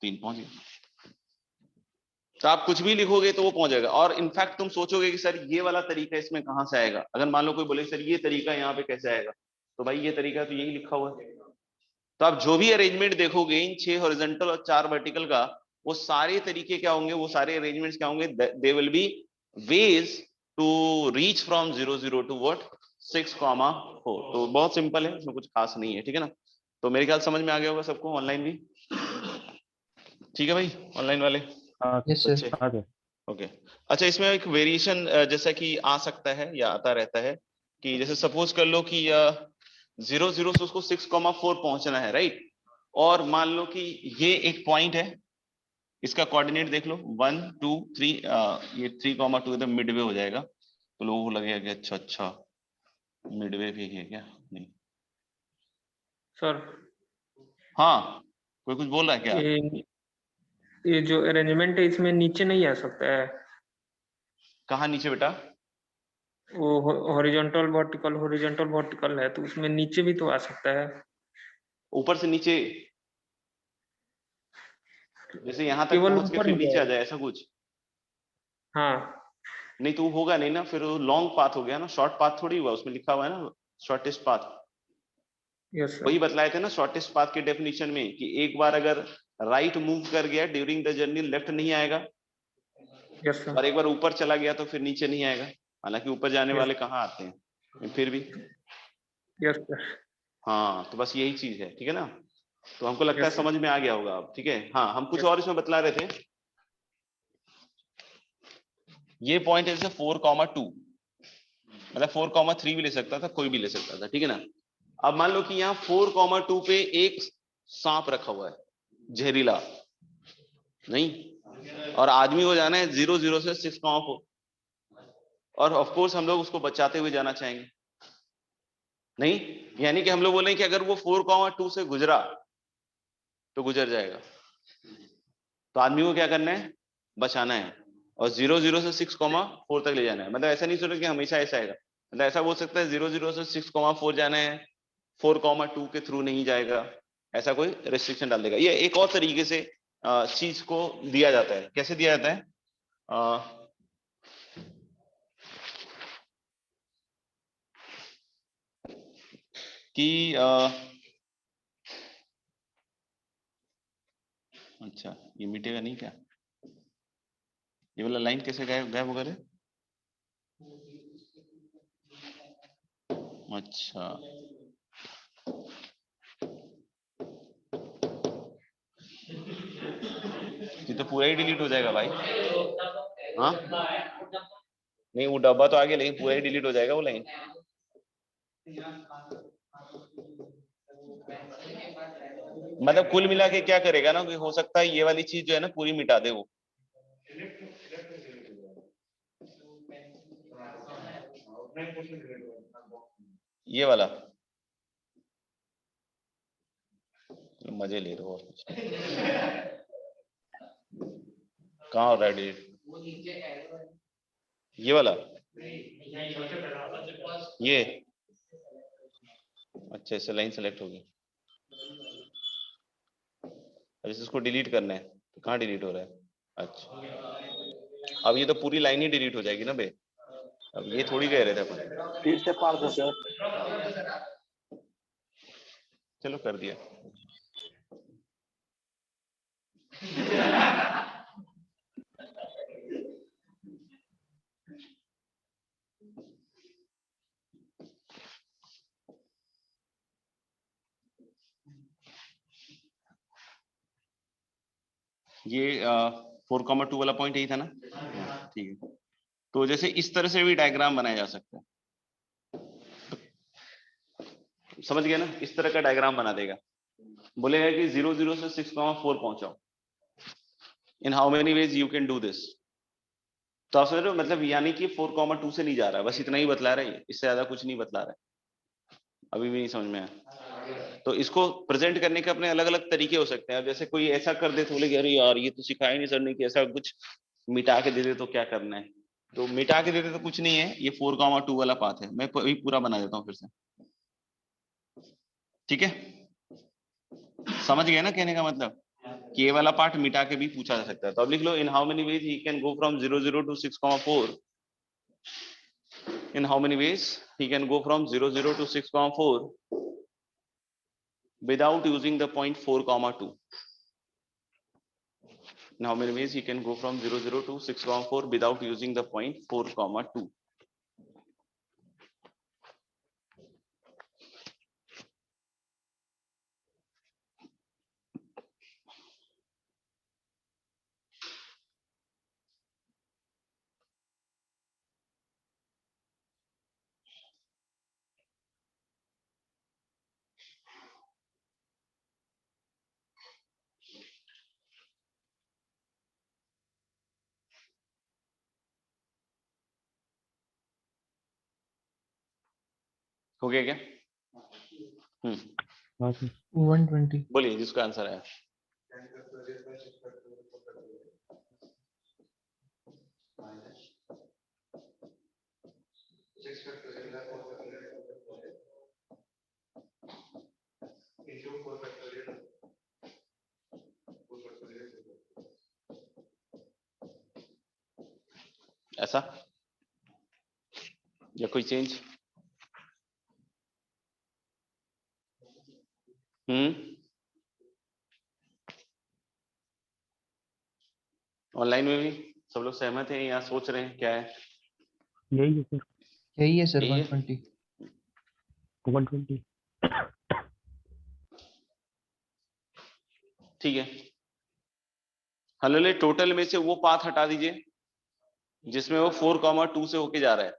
3, पहुंच गए। तो आप कुछ भी लिखोगे तो वो पहुंच जाएगा। और इनफैक्ट तुम सोचोगे कि सर ये वाला तरीका इसमें कहां से आएगा। अगर मान लो कोई बोले सर ये तरीका यहाँ पे कैसे आएगा, तो भाई ये तरीका तो यही लिखा हुआ है। तो आप जो भी अरेंजमेंट देखोगे इन 6 हॉरिजॉन्टल और 4 वर्टिकल का, वो सारे तरीके क्या होंगे, वो सारे अरेंजमेंट्स क्या होंगे, they will be ways to reach from 0 0 to what 6,4। तो बहुत सिंपल है, इसमें कुछ खास नहीं है, ठीक है ना? तो मेरे ख्याल समझ में आ गया होगा सबको, ऑनलाइन भी ठीक है भाई, ऑनलाइन वाले हाँ यस सर। बच्चे। हाँ सर। ओके अच्छा, इसमें एक वेरिएशन जैसा कि आ सकता है या आता रहता है कि जैसे सपोज कर लो कि 0 0 से उसको 6,4 पहुंचना है, राइट? और मान लो कि ये एक पॉइंट है, इसका कोऑर्डिनेट देख लो 1 2 3, ये 3,2 एकदम मिडवे हो जाएगा। तो लोगों को लगेगा कि अच्छा अच्छा मिडवे भी है क्या? नहीं। सर हाँ, कोई कुछ बोल रहा है क्या? ये जो अरेंजमेंट है इसमें नीचे नहीं आ सकता है? कहाँ नीचे बेटा? वो हॉरिजॉन्टल वर्टिकल है तो उसमें नीचे भी तो आ सकता है। ऊपर से नीचे, जैसे यहां तक केवल पहुंच के ऊपर फिर ही नीचे आ जाएगा। जाए, ऐसा कुछ? हाँ नहीं तो होगा नहीं ना, फिर लॉन्ग पाथ हो गया ना, शॉर्ट पाथ थोड़ी हुआ, उसमें लिखा हुआ है ना शॉर्टेस्ट पाथ। यस वही सर। बतलाए थे ना शॉर्टेस्ट पाथ की डेफिनेशन में कि एक बार अगर राइट मूव कर गया ड्यूरिंग द जर्नी लेफ्ट नहीं आएगा, यस और सर। एक बार ऊपर चला गया तो फिर नीचे नहीं आएगा। हालांकि ऊपर जाने यस वाले कहाँ आते हैं, लेकिन फिर भी। Yes sir. हाँ तो बस यही चीज है, ठीक है ना? तो हमको लगता है यस समझ सर। में आ गया होगा अब, ठीक है? हाँ हम कुछ और इसमें बतला रहे थे। ये पॉइंट है जैसे 4,2, मतलब 4,3 भी ले सकता था, कोई भी ले सकता था, ठीक है ना? अब मान लो कि यहाँ 4,2 पे एक सांप रखा हुआ है जहरीला, नहीं, और आदमी को जाना है 0 0 से 6,4, और ऑफ कोर्स हम लोग उसको बचाते हुए जाना चाहेंगे, नहीं? यानी कि हम लोग बोले कि अगर वो 4,2 से गुजरा तो गुजर जाएगा, तो आदमी को क्या करना है, बचाना है, और 0 0 से 6,4 तक ले जाना है। मतलब ऐसा नहीं सोचो कि हमेशा ऐसा आएगा, मतलब ऐसा बोल सकता है 0 0 से 6,4 जाना है, 4,2 के थ्रू नहीं जाएगा, ऐसा कोई रेस्ट्रिक्शन डाल देगा। ये एक और तरीके से चीज को दिया जाता है। कैसे दिया जाता है? कि अच्छा, ये मिटेगा नहीं क्या? ये वाला लाइन कैसे गायब गायब होगा रे? अच्छा, ये तो पूरा ही डिलीट हो जाएगा भाई। हाँ नहीं, वो डब्बा तो आगे, लेकिन पूरा ही डिलीट हो जाएगा वो लाइन। मतलब कुल मिला के क्या करेगा ना, कि हो सकता है ये वाली चीज जो है ना पूरी मिटा दे वो। ये वाला मजे ले रहे हो, कहाँ हो रहा है डिलीट? ये वाला, ये अच्छा, इससे लाइन सेलेक्ट होगी। अब इसको डिलीट करना है तो कहाँ डिलीट हो रहा है? अच्छा, अब ये तो पूरी लाइन ही डिलीट हो जाएगी ना बे। अब ये थोड़ी कह रहे थे अपन। फिर से पार दो सर। चलो कर दिया। ये 4,2 वाला पॉइंट यही था ना? ठीक है, तो जैसे इस तरह से भी डायग्राम बनाया जा सकता है, समझ गया ना? इस तरह का डायग्राम बना देगा, बोलेगा कि 0 0 से 6,4 पहुंचाओ। In how many ways you can do this. तो आप समझ रहे हो, मतलब यानी कि 4,2 से नहीं जा रहा है, बस इतना ही बतला रहा है, इससे ज्यादा कुछ नहीं बतला रहा है। अभी भी नहीं समझ में आया? तो इसको प्रेजेंट करने के अपने अलग अलग तरीके हो सकते हैं। अब जैसे कोई ऐसा कर दे तो बोले अरे यार ये तो सिखाया नहीं सर ने कि ऐसा कुछ मिटा के दे दे तो क्या करना है। तो मिटा के दे दे तो कुछ नहीं है, ये 4,2 वाला पाथ है। मैं पूरा बना देता हूँ फिर से, ठीक है? समझ गए ना कहने का मतलब? कि ये वाला पार्ट मिटा के भी पूछा जा सकता है। तो अब लिख लो, in how many ways he can go from 0 0 to 6,4। in how many ways he can go from 0 0 to 6,4 without using the point 4,2. In how many ways he can go from 0 0 to 6,4 without using the point 4,2. हो गया क्या? हाँ sir. 120. बोलिए जिसका answer है। ऐसा या कोई चेंज? ऑनलाइन में भी सब लोग सहमत हैं या सोच रहे हैं क्या है? यही है सर, यही है सर, यही है? 120. 120। ठीक है, हल्ले टोटल में से वो पाथ हटा दीजिए जिसमें वो 4,2 से होके जा रहा है।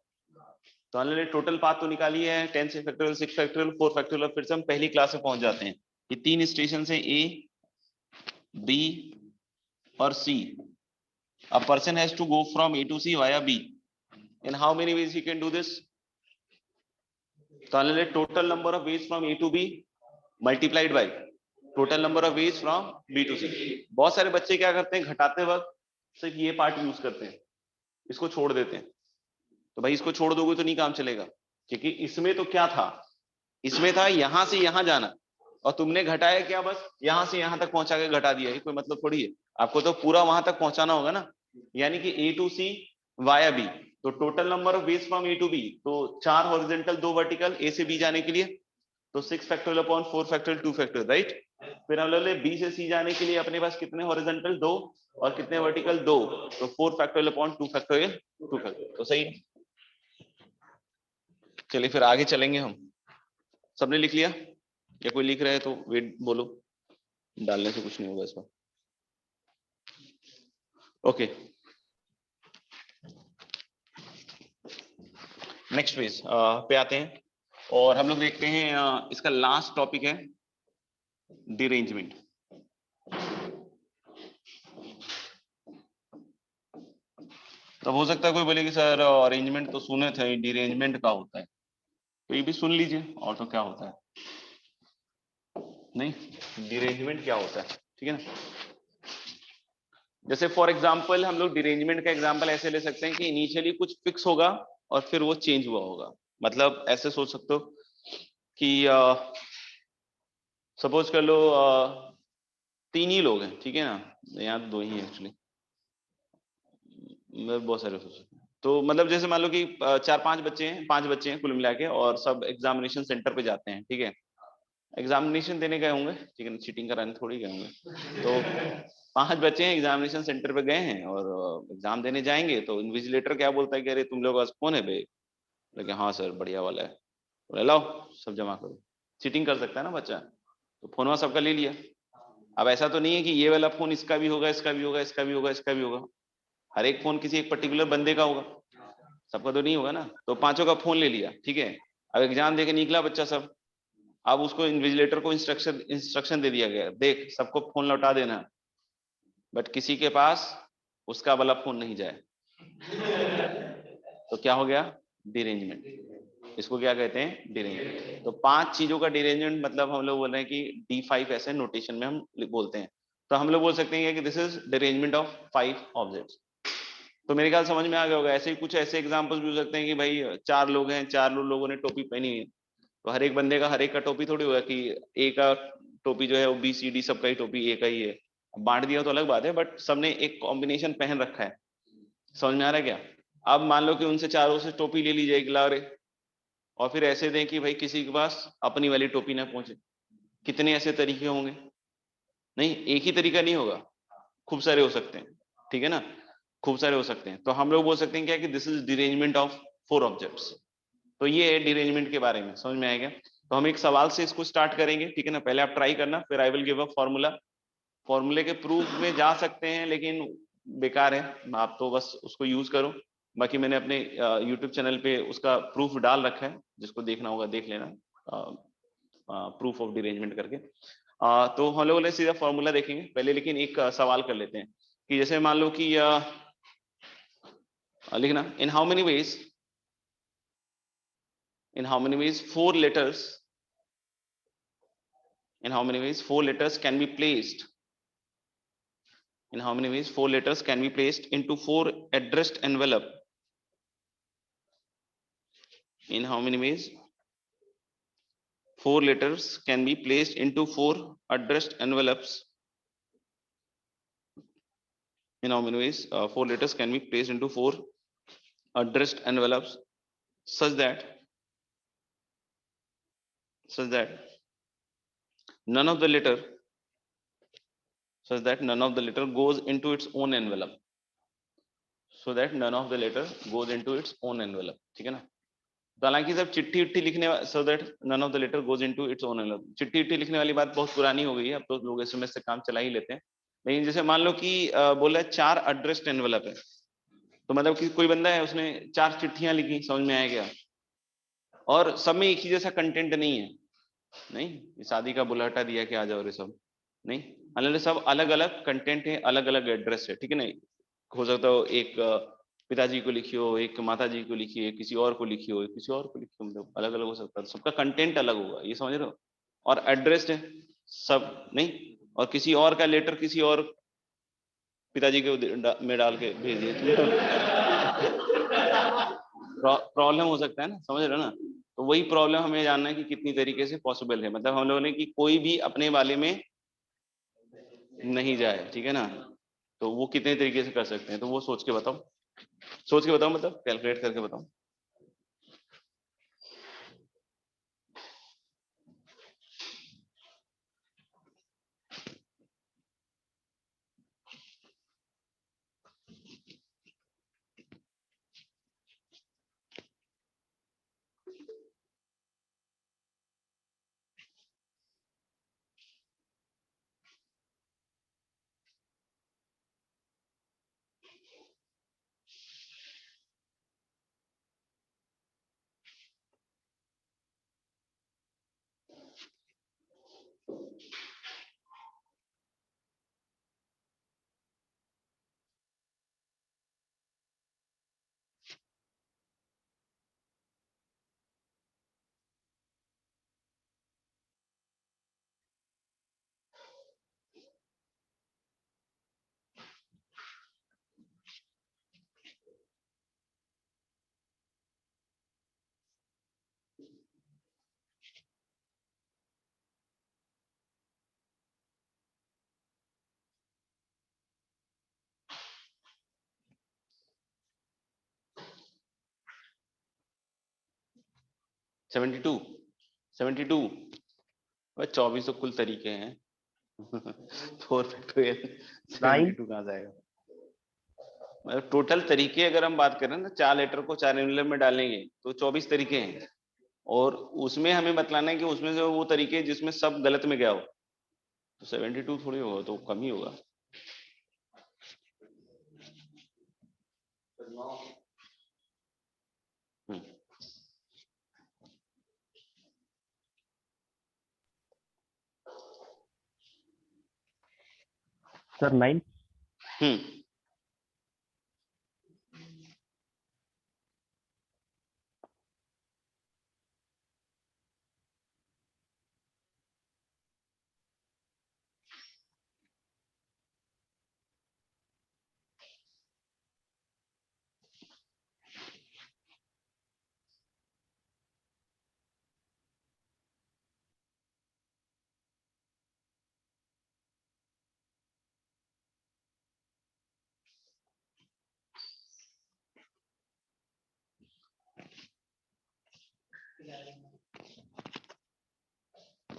तो हमने टोटल पाथ तो निकाली है, 10 से फैक्टोरियल, 6 फैक्टोरियल, 4 फैक्टोरियल। फिर से हम पहली क्लास में पहुंच जाते हैं। ये 3 स्टेशन है, A, B और C। A person has to go from A to C via B. In how many ways he can do this? तो हमने total number of ways from A to B multiplied by total number of ways from B to C। बहुत सारे बच्चे क्या करते हैं, घटाते वक्त सिर्फ ये पार्ट यूज करते हैं, इसको छोड़ देते हैं। तो भाई इसको छोड़ दोगे तो नहीं काम चलेगा, क्योंकि इसमें तो क्या था, इसमें था यहां से यहां जाना, और तुमने घटाया क्या, बस यहां से यहां तक पहुंचा के घटा दिया। ये कोई मतलब थोड़ी है, आपको तो पूरा वहां तक पहुंचाना होगा ना। यानी कि A to C via B, तो total number of ways from A to B, तो 4 हॉरिजॉन्टल 2 वर्टिकल A से B जाने के लिए, तो 6 factorial upon 4 factorial 2 factorial, right. फिर हम लोग ने बी से सी जाने के लिए अपने पास कितने हॉरिजॉन्टल 2 और कितने वर्टिकल 2, तो 4 फैक्टोरियल अपॉन 2 फैक्टोरियल 2 फैक्टोरियल, तो सही है। चलिए फिर आगे चलेंगे हम। सबने लिख लिया या कोई लिख रहा है तो वेट बोलो, डालने से कुछ नहीं होगा इसमें। ओके, नेक्स्ट पेज पे आते हैं और हम लोग देखते हैं इसका लास्ट टॉपिक है डिरेंजमेंट। तब हो सकता है कोई बोले कि सर अरेंजमेंट तो सुने थे, डिरेंजमेंट का होता है, तो ये भी सुन लीजिए और तो क्या होता है। नहीं, डिरेंजमेंट क्या होता है, ठीक है ना। जैसे फॉर एग्जांपल हम लोग डिरेंजमेंट का एग्जांपल ऐसे ले सकते हैं कि इनिशियली कुछ फिक्स होगा और फिर वो चेंज हुआ होगा। मतलब ऐसे सोच सकते हो कि सपोज कर लो 3 ही लोग हैं, ठीक है ना, यहाँ 2 ही है एक्चुअली, मैं बहुत सारे सोच सकते हैं। तो मतलब जैसे मान लो कि 4-5 बच्चे हैं, 5 बच्चे हैं कुल मिला के, और सब एग्जामिनेशन सेंटर पे जाते हैं, ठीक है। एग्जामिनेशन देने गए होंगे, ठीक है, चीटिंग कराने थोड़ी गए होंगे। तो 5 बच्चे हैं, एग्जामिनेशन सेंटर पे गए हैं और एग्जाम देने जाएंगे, तो इन्विजिलेटर क्या बोलता है कि अरे तुम लोग पास फोन है बे, लेकिन हाँ सर बढ़िया वाला है, बोले लाओ सब जमा करो। चीटिंग कर सकता है ना बच्चा, तो फोन सबका ले लिया। अब ऐसा तो नहीं है कि ये वाला फोन इसका भी होगा, इसका भी होगा, इसका भी होगा, इसका भी होगा, हर एक फोन किसी एक पर्टिकुलर बंदे का होगा, सबका तो नहीं होगा ना। तो 5 का फोन ले लिया, ठीक है। अब एग्जाम देके निकला बच्चा सब, अब उसको इन्विजिलेटर को इंस्ट्रक्शन दे दिया गया, देख सबको फोन लौटा देना, बट किसी के पास उसका वाला फोन नहीं जाए, तो क्या हो गया, डिरेंजमेंट। इसको क्या कहते हैं, डिरेंजमेंट। तो 5 चीजों का डिरेंजमेंट मतलब हम लोग बोल रहे हैं कि D5 ऐसे नोटेशन में हम बोलते हैं। तो हम लोग बोल सकते हैं कि this is derangement of 5 objects. तो मेरे ख्याल समझ में आ गया होगा। ऐसे ही कुछ ऐसे एग्जांपल्स भी हो सकते हैं कि भाई 4 लोग हैं, 4 लोगों ने टोपी पहनी है, तो हर एक बंदे का हर एक का टोपी थोड़ी होगा कि ए का टोपी जो है वो BCD सबका ही टोपी ए का ही है। बांट दिया तो अलग बात है, बट सबने एक कॉम्बिनेशन पहन रखा है। समझ में आ रहा है क्या। अब मान लो कि उनसे चारों से टोपी ले ली जाए गिलारे, और फिर ऐसे दें कि भाई किसी के पास अपनी वाली टोपी ना पहुंचे। कितने ऐसे तरीके होंगे, नहीं एक ही तरीका नहीं होगा, खूब सारे हो सकते हैं, ठीक है ना, खूब सारे हो सकते हैं। तो हम लोग बोल सकते हैं क्या कि this is derangement of 4 objects. तो ये है डिरेंजमेंट के बारे में, समझ में आएगा। तो हम एक सवाल से इसको स्टार्ट करेंगे, ठीक है ना। पहले आप ट्राई करना, फिर I will give a formula. फॉर्मूले के प्रूफ में जा सकते हैं लेकिन बेकार है, आप तो बस उसको यूज करो। बाकी मैंने अपने यूट्यूब चैनल पे उसका प्रूफ डाल रखा है, जिसको देखना होगा देख लेना, प्रूफ ऑफ डिरेंजमेंट करके। तो हम लोगों ने सीधा फॉर्मूला देखेंगे पहले, लेकिन एक सवाल कर लेते हैं कि जैसे मान लो कि लिखना in how many ways, in how many ways 4 letters, in how many ways 4 letters can be placed, in how many ways 4 letters can be placed into 4 addressed envelope, in how many ways 4 letters can be placed into 4 addressed envelopes, in how many ways 4 letters can be placed into 4 addressed envelopes such that none of the letter such that none of the letter goes into its own envelope, so that none of the letter goes into its own envelope, ठीक है ना। तो हालांकि सब चिट्ठी उट्ठी लिखने, so that none of the letter goes into its own envelope, चिट्ठी उट्ठी लिखने वाली बात बहुत पुरानी हो गई है, अब तो लोग SMS से काम चला ही लेते हैं। लेकिन जैसे मान लो कि बोला 4 एड्रेस्ड एनवेलप है, तो मतलब कि कोई बंदा है उसने 4 चिट्ठियां लिखी, समझ में आया क्या, और सब में एक ही जैसा कंटेंट नहीं है, नहीं शादी का बुलाटा दिया कि आ जाओ रे सब, नहीं, मतलब सब अलग अलग कंटेंट है, अलग अलग एड्रेस है, ठीक है ना। हो सकता हो एक पिताजी को लिखी हो, एक माता जी को लिखी है, किसी और को लिखी हो, किसी और को लिखी हो, मतलब अलग अलग हो सकता है, सबका कंटेंट अलग होगा, ये समझ रहे हो। और एड्रेस्ड है सब, नहीं, और किसी और का लेटर किसी और पिताजी के में डाल के भेज दिए, प्रॉब्लम हो सकता है ना, समझ रहे हो ना। तो वही प्रॉब्लम हमें जानना है कि कितनी तरीके से पॉसिबल है, मतलब हम लोगों ने कि कोई भी अपने वाले में नहीं जाए, ठीक है ना। तो वो कितने तरीके से कर सकते हैं, तो वो सोच के बताओ, सोच के बताओ, मतलब कैलकुलेट करके बताओ। 72 72 वह 24 तो कुल तरीके हैं 4 फैक्टोरियल 72 कहाँ से आएगा? मतलब टोटल तरीके अगर हम बात करें ना 4 लेटर को 4 एनवेलप में डालेंगे तो 24 तरीके हैं और उसमें हमें बतलाना है कि उसमें से वो तरीके जिसमें सब गलत में गया हो तो 72 थोड़ी होगा तो कम ही होगा। हम्म सर 9। हम्म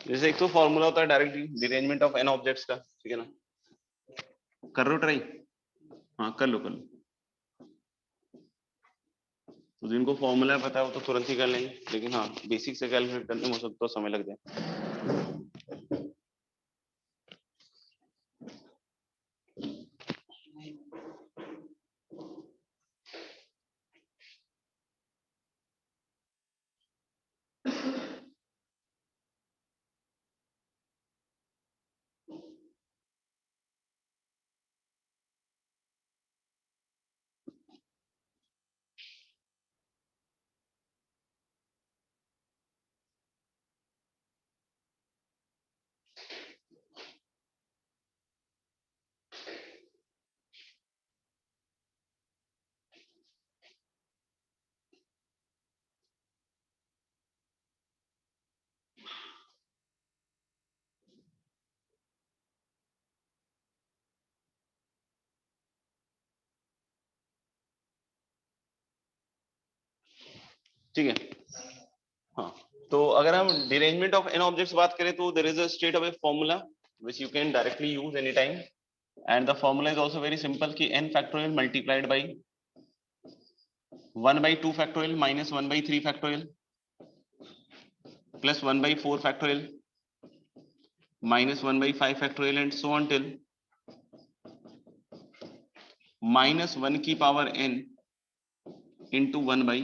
जैसे एक तो फॉर्मूला होता है direct derangement of N objects का, ठीक है ना? कर लो ट्राई, हाँ कर लो कर लो। तो जिनको फॉर्मूला पता है वो तो तुरंत ही कर लेंगे, लेकिन हाँ बेसिक से कैलकुलेट करने में हो सकता है तो समय लग जाए। ठीक है, हाँ तो अगर हम डिरेंजमेंट ऑफ एन ऑब्जेक्ट्स बात करें तो there is a straight away formula which you can directly use any time and the formula is also very simple कि n factorial multiplied by 1 by 2 factorial minus 1 by 3 factorial plus 1 by 4 factorial minus 1 by 5 factorial and so on till minus 1 की power n into 1 by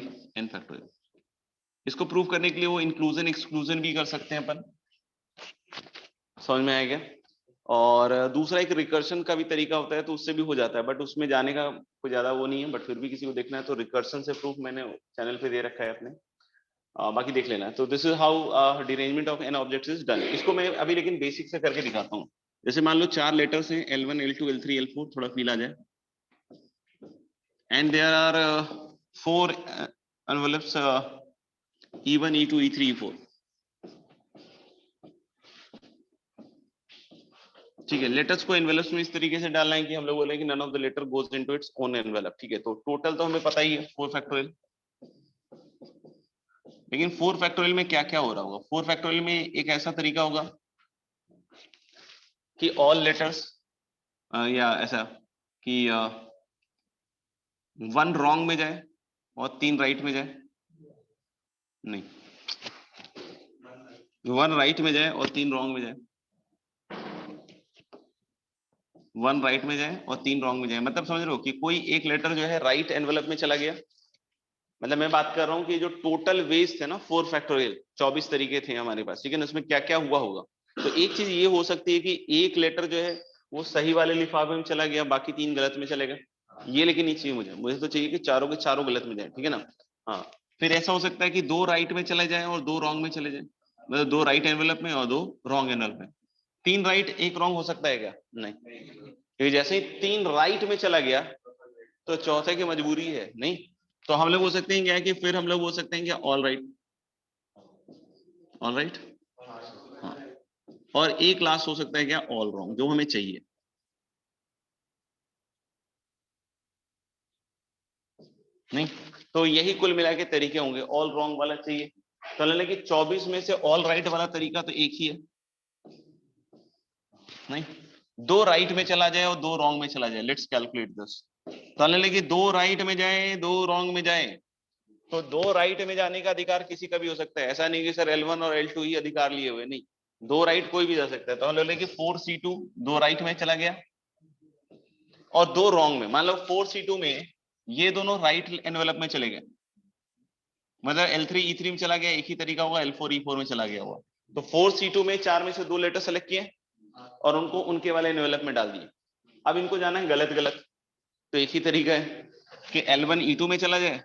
n factorial। इसको prove करने के लिए वो inclusion exclusion भी कर सकते हैं अपन, समझ में आएगा? और दूसरा एक रिकर्शन का भी तरीका होता है तो उससे भी हो जाता है, बट उसमें जाने का कोई ज्यादा वो नहीं है, बट फिर भी किसी को देखना है तो रिकर्शन से प्रूफ मैंने चैनल पे दे रखा है अपने, बाकी देख लेना है। तो this is how derangement of an object is done. इसको मैं अभी लेकिन बेसिक से करके दिखाता हूँ। जैसे मान लो 4 लेटर्स हैं L1 L2 L3 L4, थोड़ा फील आ जाए, and there are 4 envelopes E1 E2 E3 E4, ठीक है। लेटर्स को एनवेलप्स में इस तरीके से डालना है कि हम लोग बोले कि none of the letter goes into its own envelope, ठीक है। तो टोटल तो हमें पता ही है 4 फैक्टोरियल, लेकिन 4 फैक्टोरियल में क्या क्या हो रहा होगा? 4 फैक्टोरियल में एक ऐसा तरीका होगा कि ऑल लेटर्स या ऐसा कि 1 रॉन्ग में जाए और 3 राइट में जाए, नहीं 1 राइट में जाए और 3 रॉन्ग में जाए, 1 राइट में जाए और 3 रॉन्ग में जाए। मतलब समझ रहे हो कि कोई एक लेटर जो है राइट एनवेलप में चला गया, मतलब मैं बात कर रहा हूं कि जो टोटल वेज थे ना 4 फैक्टोरियल 24 तरीके थे हमारे पास, ठीक है ना, उसमें क्या क्या हुआ होगा। तो एक चीज ये हो सकती है कि एक लेटर जो है वो सही वाले लिफाफे में चला गया, बाकी 3 गलत में चलेगा, ये लेकिन नहीं चाहिए मुझे, मुझे तो चाहिए कि चारों के चारों गलत में जाए, ठीक है ना। हाँ, फिर ऐसा हो सकता है कि 2 राइट में चले जाए और 2 रॉन्ग में चले जाए, मतलब 2 राइट एनवेलप में और 2 रॉन्ग एनवेलप में। 3 राइट 1 रॉन्ग हो सकता है क्या? नहीं, क्योंकि जैसे ही 3 राइट में चला गया तो चौथे की मजबूरी है नहीं। तो हम लोग हो सकते हैं क्या कि फिर हम लोग हो सकते हैं क्या ऑल राइट, ऑल राइट, हाँ। और एक लास्ट हो सकता है क्या ऑल रॉन्ग, जो हमें चाहिए। नहीं, तो यही कुल मिला के तरीके होंगे। ऑल रॉन्ग वाला चाहिए, तो लेने की 24 में से ऑल राइट वाला तरीका तो एक ही है, नहीं, दो राइट में चला जाए और दो रॉन्ग में चला जाए। Let's calculate this. तो लेने की दो राइट में जाए दो रॉन्ग में जाए, तो दो राइट में जाने का अधिकार किसी का भी हो सकता है, ऐसा नहीं कि सर L1 और L2 ही अधिकार लिए हुए, नहीं, दो राइट कोई भी जा सकता है। तो हम लेने की 4C2 दो राइट में चला गया और दो रॉन्ग में, मान लो 4C2 में ये दोनों राइट एनवेलप में चले गए, मतलब L3 E3 में चला गया, एक ही तरीका होगा L4 E4 में चला गया हुआ। तो 4C2 में चार में से दो लेटर सेलेक्ट किए और उनको उनके वाले एनवेलप में डाल दिए। अब इनको जाना है गलत गलत, तो एक ही तरीका है कि L1 E2 में चला जाए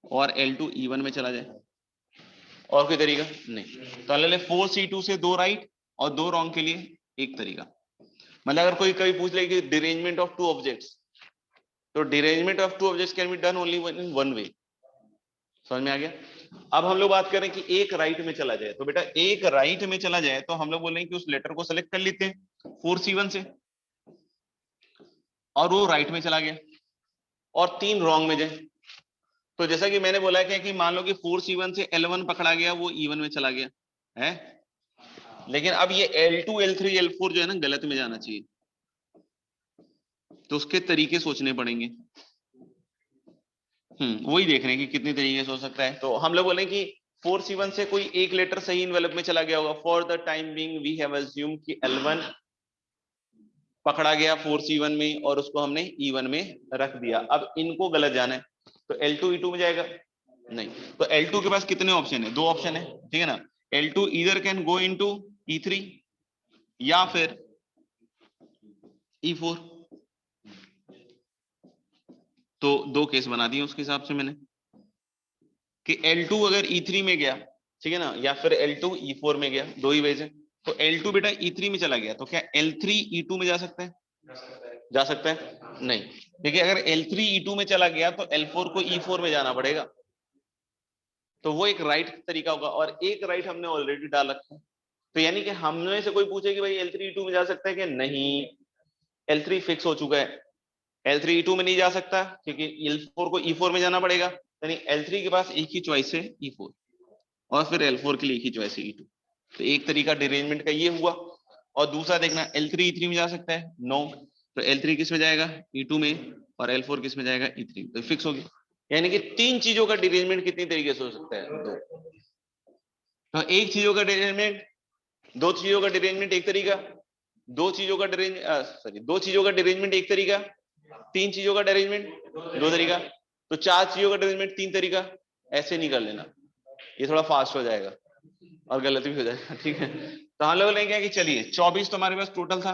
और L2 E1 में चला जाए, और कोई तरीका नहीं। तो ले 4C2 से दो राइट और दो रॉन्ग के लिए एक तरीका। मतलब अगर कोई कभी पूछ ले कि डिरेंजमेंट ऑफ टू ऑब्जेक्ट्स, तो derangement of two objects can be done only in one way. समझ में आ गया? अब हम लोग बात करें कि एक राइट में चला जाए, तो बेटा एक राइट में चला जाए तो हम लोग बोलेंगे कि उस लेटर को सेलेक्ट कर लेते हैं 4C1 से, और वो राइट में चला गया, और तीन रॉन्ग में जाए। तो जैसा कि मैंने बोला कि मान लो कि 4C1 से L1 पकड़ा गया, वो E1 में चला गया है, लेकिन अब ये L2 L3 L4 जो है ना गलत में जाना चाहिए, तो उसके तरीके सोचने पड़ेंगे। वही देख रहे हैं कि कितने तरीके से हो सकता है। तो हम लोग बोले कि 4C1 से कोई एक लेटर सही इन्वेलप में चला गया होगा। For the time being we have assume कि L1 पकड़ा गया 4C1 में और उसको हमने E1 में रख दिया। अब इनको गलत जाना है, तो L2 E2 में जाएगा नहीं, तो L2 के पास कितने ऑप्शन है? दो ऑप्शन है, ठीक है ना। L2 either can go into E3 या फिर E4। तो दो केस बना दिए उसके हिसाब से मैंने कि L2 अगर E3 में गया, ठीक है ना, या फिर L2 E4 में गया, दो ही वेज है। तो L2 बेटा E3 में चला गया, तो क्या L3 E2 में जा सकता है? जा सकता है? नहीं, क्योंकि अगर L3 E2 में चला गया तो L4 को E4 में जाना पड़ेगा, तो वो एक राइट तरीका होगा, और एक राइट हमने ऑलरेडी डाल रखा है। तो यानी कि हमने से कोई पूछे कि भाई L3 E2 में जा सकता है कि नहीं, L3 फिक्स हो चुका है, L3 E2 में नहीं जा सकता क्योंकि L4 को E4 में जाना पड़ेगा, यानी L3 के पास एक ही चॉइस है E4, और फिर L4 के लिए एक ही चॉइस है E2। तो एक तरीका डिरेंजमेंट का ये हुआ, और दूसरा देखना L3 E3 में जा सकता है? नो, तो L3 किस में जाएगा? E2 में, और L4 किस में जाएगा? E3। तो फिक्स हो गया। यानी कि तीन चीजों का डिरेंजमेंट कितनी तरीके से हो सकता है? दो। तो एक चीजों का डिरेंजमेंट, दो चीजों का डिरेंजमेंट एक तरीका, दो चीजों का दो चीजों का डिरेंजमेंट एक तरीका, तीन चीजों का डिरेंजमेंट दो तरीका, तो चार चीजों का डिरेंजमेंट तीन तरीका। ऐसे नहीं कर लेना, ये थोड़ा फास्ट हो जाएगा और गलत भी हो जाएगा, ठीक है। तो हम लोग लेंगे कि चलिए 24 तो हमारे पास टोटल था,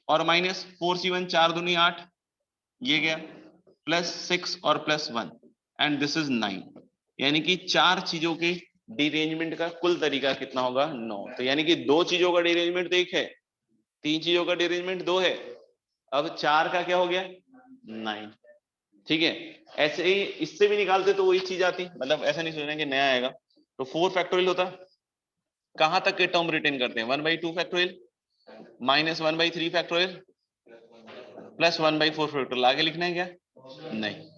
और माइनस 4C1 चार दूनी 8, ये गया, प्लस 6 और प्लस 1, एंड दिस इज 9। यानी कि चार चीजों के डिरेंजमेंट का कुल तरीका कितना होगा? 9। तो यानी कि दो चीजों का डिरेंजमेंट तो एक है, तीन चीजों का डिरेंजमेंट दो है, अब चार का क्या हो गया? 9। ठीक है, ऐसे ही इससे भी निकालते तो वही चीज आती, मतलब ऐसा नहीं सोचना कि नया आएगा। तो 4 फैक्टोरियल होता, कहां तक के टर्म रिटेन करते हैं? 1/2 factorial minus 1/3 factorial plus 1/4 factorial. आगे लिखना है क्या? नहीं,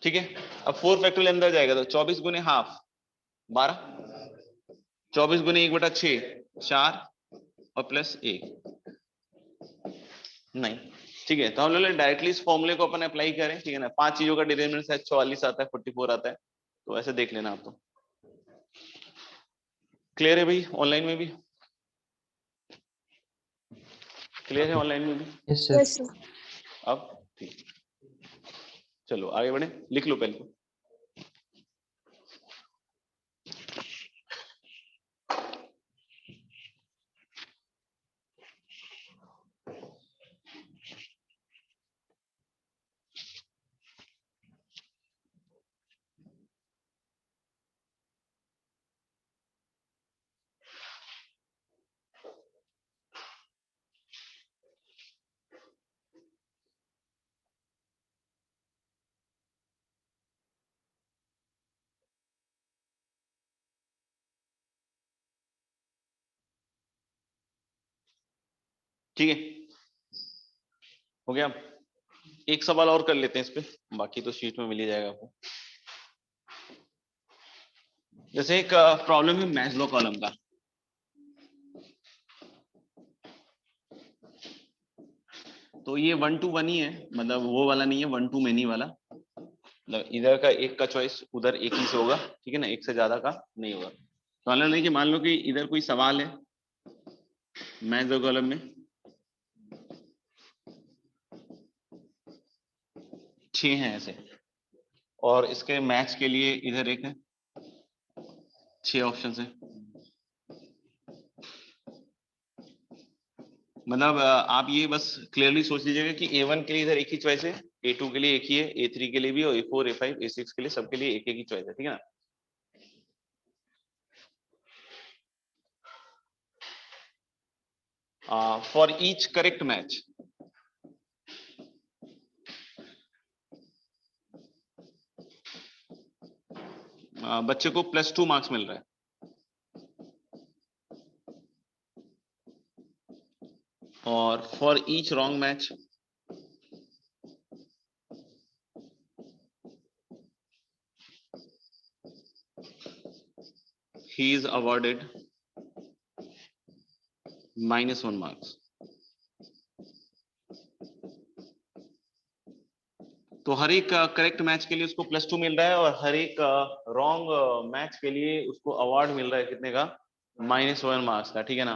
ठीक है। अब 4 फैक्टोरियल अंदर जाएगा तो 24 गुने हाफ 12, 24 गुने 1/6 4, और प्लस 1 नहीं, ठीक है। तो हम लोग डायरेक्टली इस फॉर्मूले को अपन अप्लाई करें, ठीक है ना। पांच चीजों का डिरेंजमेंट शायद 44 आता है, 44 आता है, तो ऐसे देख लेना आप। तो क्लियर है भाई? ऑनलाइन में भी क्लियर है? ऑनलाइन में भी? Yes sir. अब ठीक, चलो आगे बढ़े, लिख लो पहले। ठीक है, हो गया। एक सवाल और कर लेते हैं इस पे, बाकी तो शीट में मिल ही जाएगा आपको। जैसे एक प्रॉब्लम है मैस्लो कॉलम का। तो ये 1 to 1 ही है, मतलब वो वाला नहीं है 1 to many वाला, मतलब इधर का एक का चॉइस उधर एक ही से होगा, ठीक है ना, एक से ज्यादा का नहीं होगा। तो मान लो कि इधर कोई सवाल है मैस्लो कॉलम में, 6 हैं ऐसे, और इसके मैच के लिए इधर एक है, 6 ऑप्शन है। मतलब आप ये बस क्लियरली सोच लीजिएगा कि A1 के लिए इधर एक ही चॉइस है, A2 के लिए एक ही है, A3 के लिए भी, और A4 A5 A6 के लिए सबके लिए एक एक ही चॉइस है, ठीक है ना। फॉर ईच करेक्ट मैच बच्चे को +2 मार्क्स मिल रहा है, और for each wrong match he is awarded -1 marks. तो हर एक करेक्ट मैच के लिए उसको +2 मिल रहा है, और हर एक रॉन्ग मैच के लिए उसको अवार्ड मिल रहा है कितने का, -1 मार्क्स का, ठीक है ना।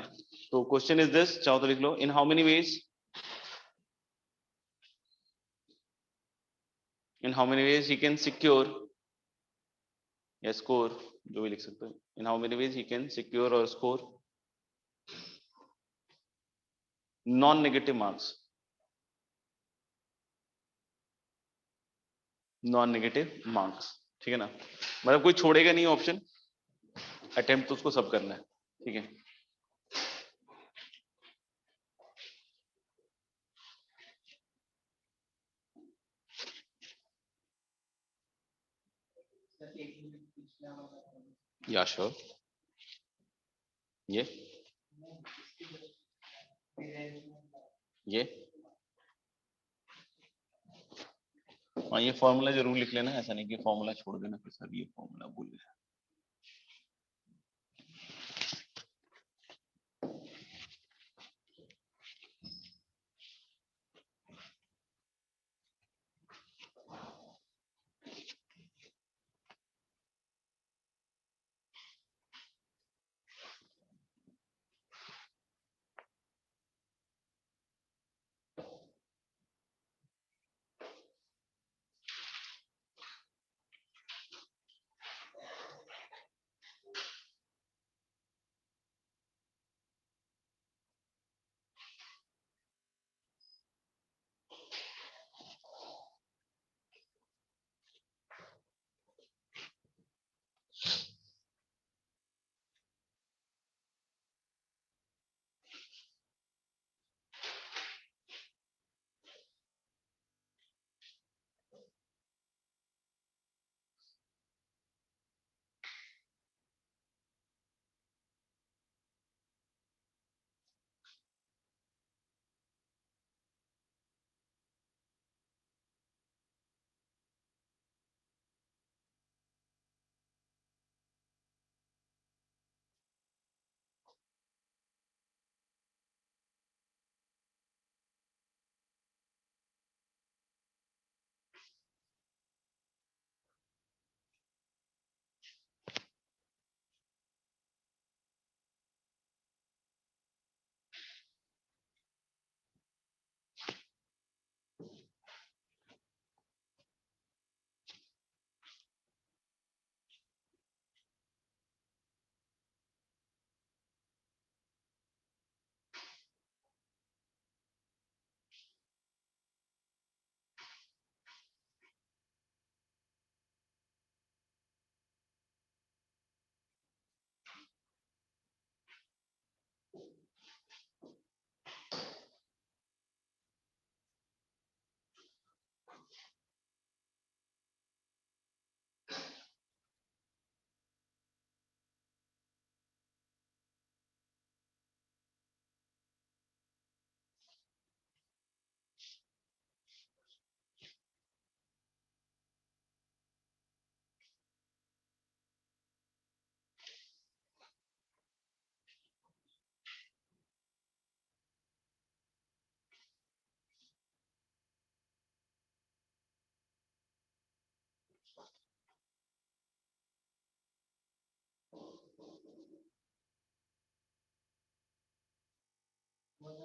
तो क्वेश्चन इज दिस, चाहो तो लिख लो, in how many ways, in how many ways he can secure या स्कोर, जो भी लिख सकते हो, in how many ways he can secure और score non negative marks, non negative marks, ठीक है ना। मतलब कोई छोड़ेगा नहीं ऑप्शन, अटेम्प्ट तो उसको सब करना है, ठीक है। या श्योर, ये हाँ, ये फॉर्मूला जरूर लिख लेना, ऐसा नहीं कि फॉर्मूला छोड़ देना फिर सर ये फॉर्मूला भूल गए।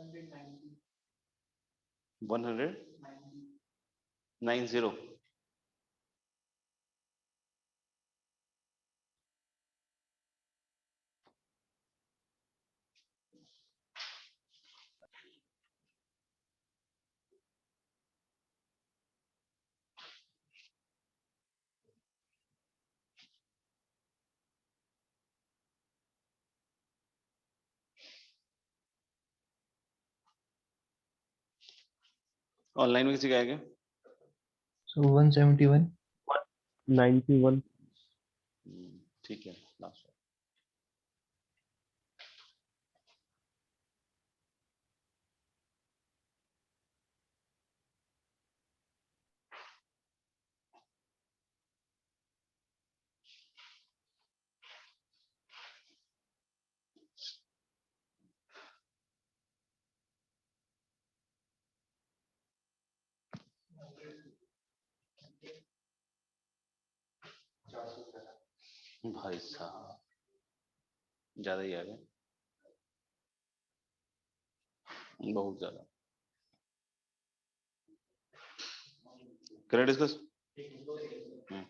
190 ऑनलाइन में किसी का है क्या? So 171. 91. ठीक है लास्ट भाई साहब ज्यादा ही आ गया, बहुत ज्यादा। करें डिस्कस? हम्म,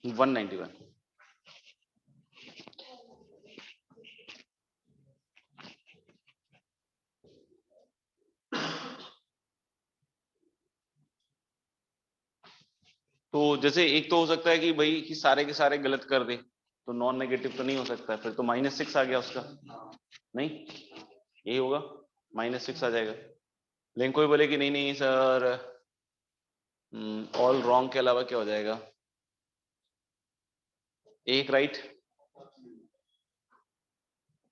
191 तो जैसे एक तो हो सकता है कि भाई कि सारे के सारे गलत कर दे, तो नॉन नेगेटिव तो नहीं हो सकता, फिर तो -6 आ गया उसका, नहीं यही होगा, -6 आ जाएगा। लेकिन कोई बोले कि नहीं नहीं सर, ऑल रॉन्ग के अलावा क्या हो जाएगा, एक राइट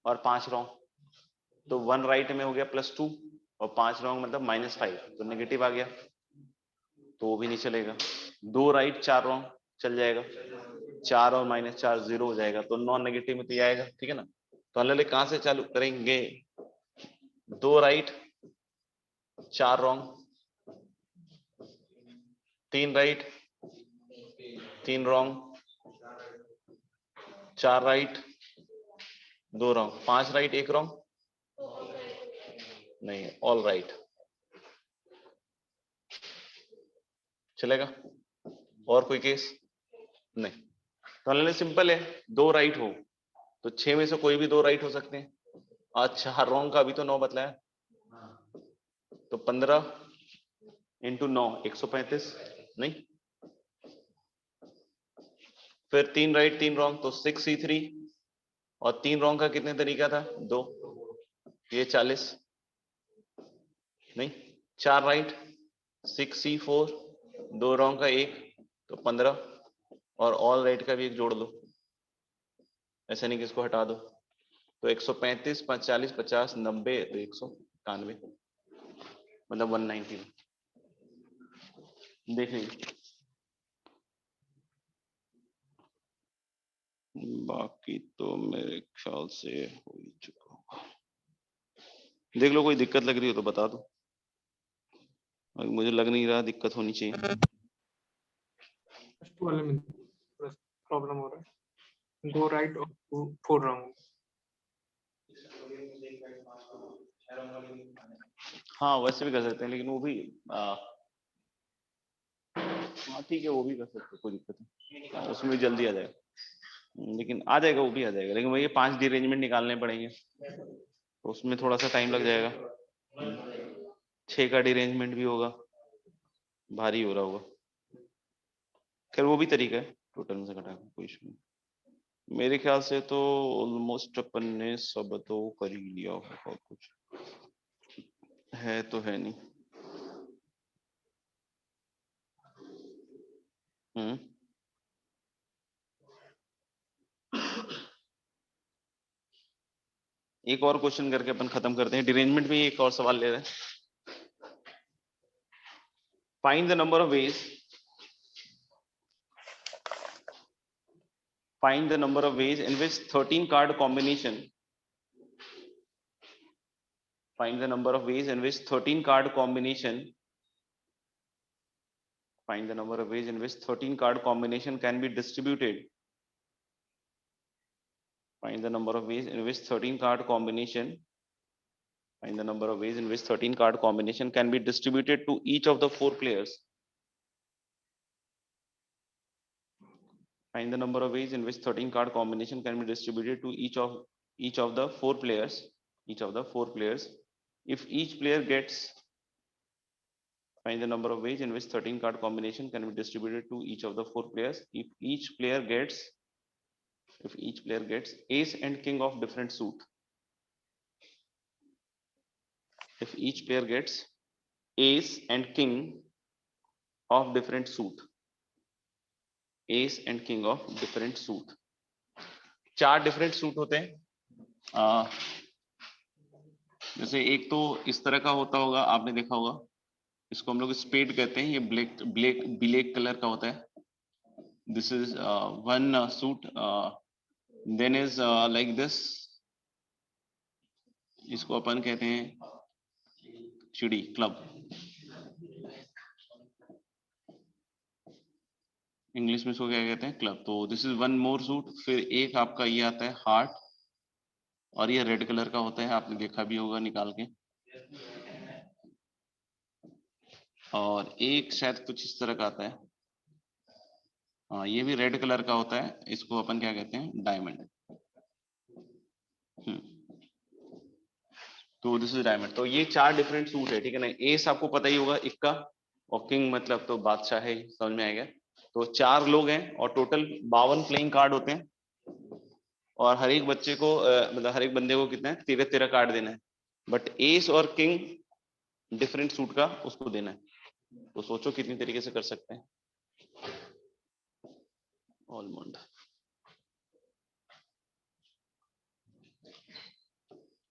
और 5 रॉन्ग, तो 1 राइट में हो गया +2 और 5 रॉन्ग मतलब -5, तो नेगेटिव आ गया, तो वो भी नहीं चलेगा। 2 राइट 4 रॉन्ग चल जाएगा, 4 और -4 0 हो जाएगा, तो नॉन नेगेटिव में तो ये आएगा, ठीक है ना। तो अलग कहां से चालू करेंगे, 2 right 4 wrong, 3 right 3 wrong, 4 right 2 wrong, 5 right 1 wrong, नहीं ऑल राइट चलेगा। और कोई केस नहीं, तो अलग सिंपल है, 2 राइट हो तो 6 में से कोई भी 2 राइट हो सकते हैं। अच्छा हर रॉन्ग का अभी तो 9 बतलाया, तो 15 × 9 135, नहीं फिर 3 राइट 3 रॉन्ग तो 6C3, और 3 रॉन्ग का कितने तरीका था, 2, ये 40, नहीं 4 राइट 6C4, 2 रॉन्ग का 1 तो 15, और ऑल राइट का भी 1 जोड़ लो, ऐसा नहीं कि इसको हटा दो, तो 135 45 50 90 तो 191, मतलब 190 देख लीजिए। बाकी तो मेरे ख्याल से हो ही चुका होगा, देख लो कोई दिक्कत लग रही हो तो बता दो, मुझे लग नहीं रहा दिक्कत होनी चाहिए। फर्स्ट वाले में प्रॉब्लम हो रहा है, 2 राइट और 4 रॉन्ग। हाँ वैसे भी कर सकते हैं, लेकिन वो भी हाँ ठीक है वो भी कर सकते हैं, कोई दिक्कत नहीं, उसमें भी जल्दी आ जाएगा, लेकिन आ जाएगा वो भी आ जाएगा, लेकिन वही 5 डिरेंजमेंट निकालने पड़ेंगे, तो उसमें थोड़ा सा टाइम लग जाएगा, 6 का डिरेंजमेंट भी होगा, भारी हो रहा होगा, खैर वो भी तरीका है, टोटल में से घटा के कोई इशू नहीं। मेरे ख्याल से तो ऑलमोस्ट अपन ने सब तो कर ही लिया होगा, कुछ है तो है नहीं। एक और क्वेश्चन करके अपन खत्म करते हैं। डिरेंजमेंट में एक और सवाल ले रहे हैं। Find the number of ways, find the number of ways in which 13 card combination, find the number of ways in which 13 card combination, find the number of ways in which 13 card combination can be distributed, find the number of ways in which 13 card combination, find the number of ways in which 13 card combination can be distributed to each of the 4 players. Find the number of ways in which 13 card combination can be distributed to each of the 4 players, each of the 4 players. If each player gets, find the number of ways in which 13 card combination can be distributed to each of the 4 players. If each player gets ace and king of different suit. If each player gets ace and king of different suit. Ace and king of different suit. 4 different suit होते हैं। जैसे एक तो इस तरह का होता होगा, आपने देखा होगा, इसको हम लोग स्पेड कहते हैं। ये ब्लैक कलर का होता है। This is one suit, then is like this, इसको अपन कहते हैं चिड़ी, क्लब। इंग्लिश में इसको क्या कहते हैं? क्लब। तो this is one more suit. फिर एक आपका ये आता है हार्ट, और ये रेड कलर का होता है, आपने देखा भी होगा निकाल के। और एक शायद कुछ इस तरह का आता है, हाँ ये भी रेड कलर का होता है, इसको अपन क्या कहते हैं? डायमंड। तो दिस इज डायमंड। तो ये 4 डिफरेंट सूट है, ठीक है ना। एस आपको पता ही होगा, इक्का, और किंग मतलब तो बादशाह है, समझ में आएगा। तो 4 लोग हैं और टोटल 52 प्लेइंग कार्ड होते हैं, और हर एक बच्चे को मतलब हर एक बंदे को कितना है? 13 कार्ड देना है। बट एस और किंग डिफरेंट सूट का उसको देना है। तो सोचो कितनी तरीके से कर सकते हैं। ऑलमोंड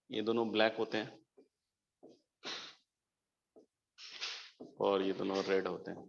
ये दोनों ब्लैक होते हैं और ये दोनों रेड होते हैं।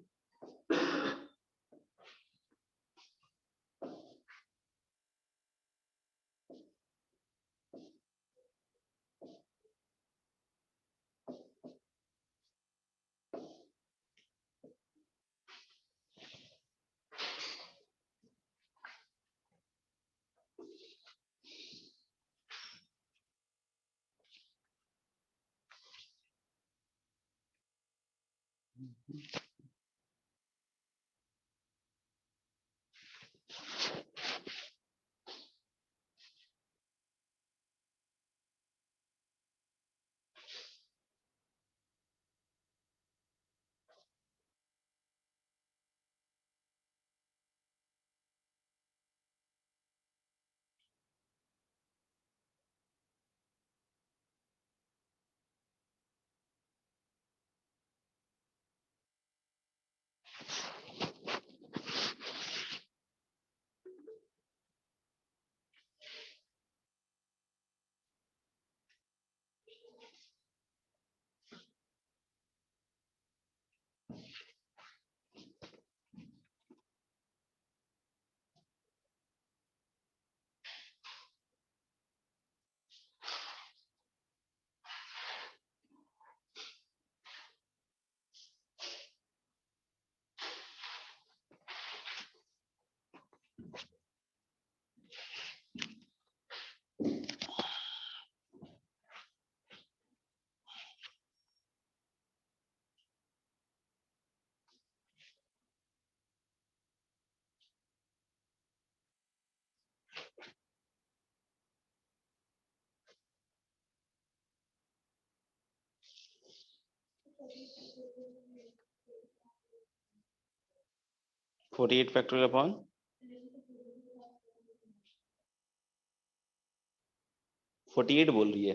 (48 factorial upon 48 बोल रही है।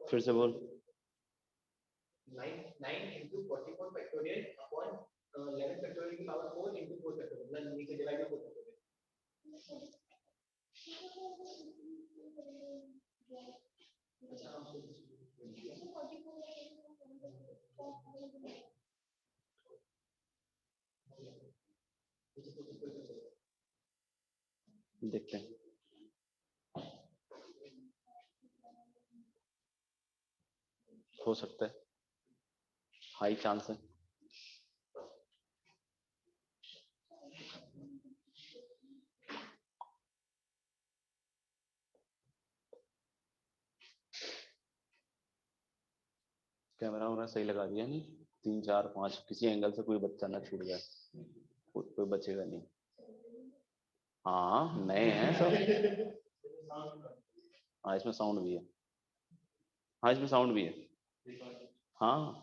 फिर से बोल। 9 into 44 factorial upon 11 factorial की power 4 into 4 factorial, मतलब नीचे डिवाइड 4 factorial। देखते हैं। हो सकता है, हाई चांस है। कैमरा वगैरह सही लगा दिया नहीं, 3 4 5 किसी एंगल से कोई बच्चा ना छूट जाए, कोई बचेगा नहीं। हाँ नए हैं सब। हाँ इसमें साउंड भी है, हाँ इसमें साउंड भी है। हाँ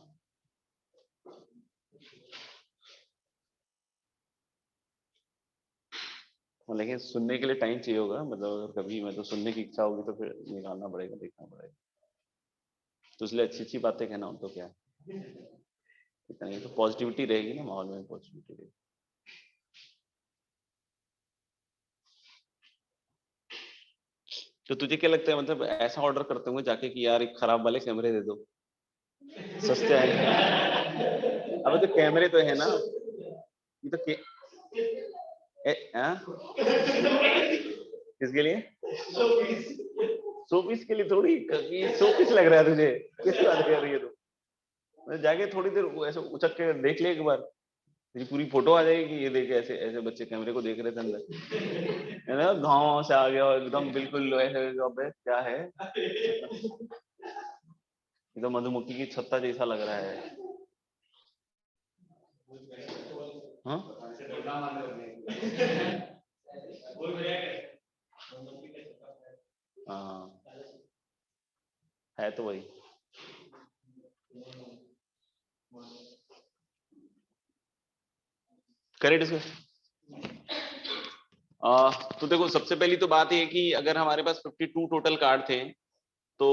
लेकिन सुनने के लिए टाइम चाहिए होगा, मतलब अगर कभी मतलब सुनने की इच्छा होगी तो फिर निकालना पड़ेगा, देखना पड़ेगा। तो इसलिए अच्छी अच्छी बातें कहना हो तो क्या है, इतना ही तो पॉजिटिविटी रहेगी ना, माहौल में पॉजिटिविटी रहेगी। तो तुझे क्या लगता है, मतलब ऐसा ऑर्डर करते होंगे जाके कि यार एक खराब वाले कैमरे दे दो, सस्ते आएंगे। अब तो कैमरे तो है ना, ये तो किसके लिए? शो पीस के लिए थोड़ी, शो पीस लग रहा है तुझे, किस बात कर रही है तू? जाके थोड़ी देर ऐसे उचक के देख ले एक बार, तेरी पूरी फोटो आ जाएगी कि ये देखे ऐसे ऐसे बच्चे कैमरे को देख रहे थे अंदर, है ना, गाँव से आ गया और एकदम बिल्कुल ऐसे क्या है, एकदम मधुमक्खी की छत्ता जैसा लग रहा है। हाँ हाँ है तो वही। करेक्ट इसमें। तो देखो सबसे पहली तो बात ये कि अगर हमारे पास 52 टोटल कार्ड थे तो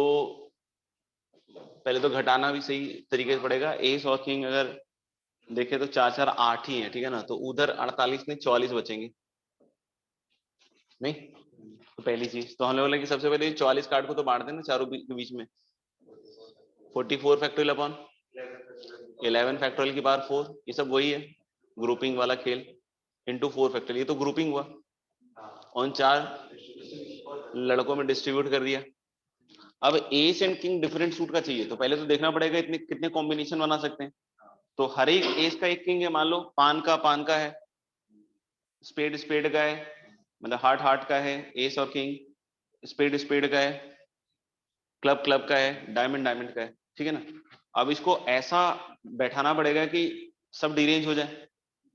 पहले तो घटाना भी सही तरीके से पड़ेगा। एस और किंग अगर देखे तो 4 4 8 ही है, ठीक है ना, तो उधर 48 नहीं 44 बचेंगे नहीं। तो पहली चीज तो हम लोग बोले कि सबसे पहले 44 कार्ड को तो बांट देना चारों के बीच में, 44 फैक्टोरियल अपॉन 11 फैक्टोरियल की पावर 4, ये सब वही है ग्रुपिंग वाला खेल, इंटू 4 फैक्टोरियल, ये तो ग्रुपिंग हुआ, और 4 लड़कों में डिस्ट्रीब्यूट कर दिया। अब S and king different suit का चाहिए तो पहले तो देखना पड़ेगा इतने कितने कॉम्बिनेशन बना सकते हैं। तो हर एक एस का एक किंग है, मान लो पान का है, स्पेड स्पेड का है, मतलब हार्ट हार्ट का है, एस और किंग, स्पेड स्पेड का है, क्लब क्लब का है, डायमंड डायमंड का है, ठीक है ना। अब इसको ऐसा बैठाना पड़ेगा कि सब डिरेंज हो जाए,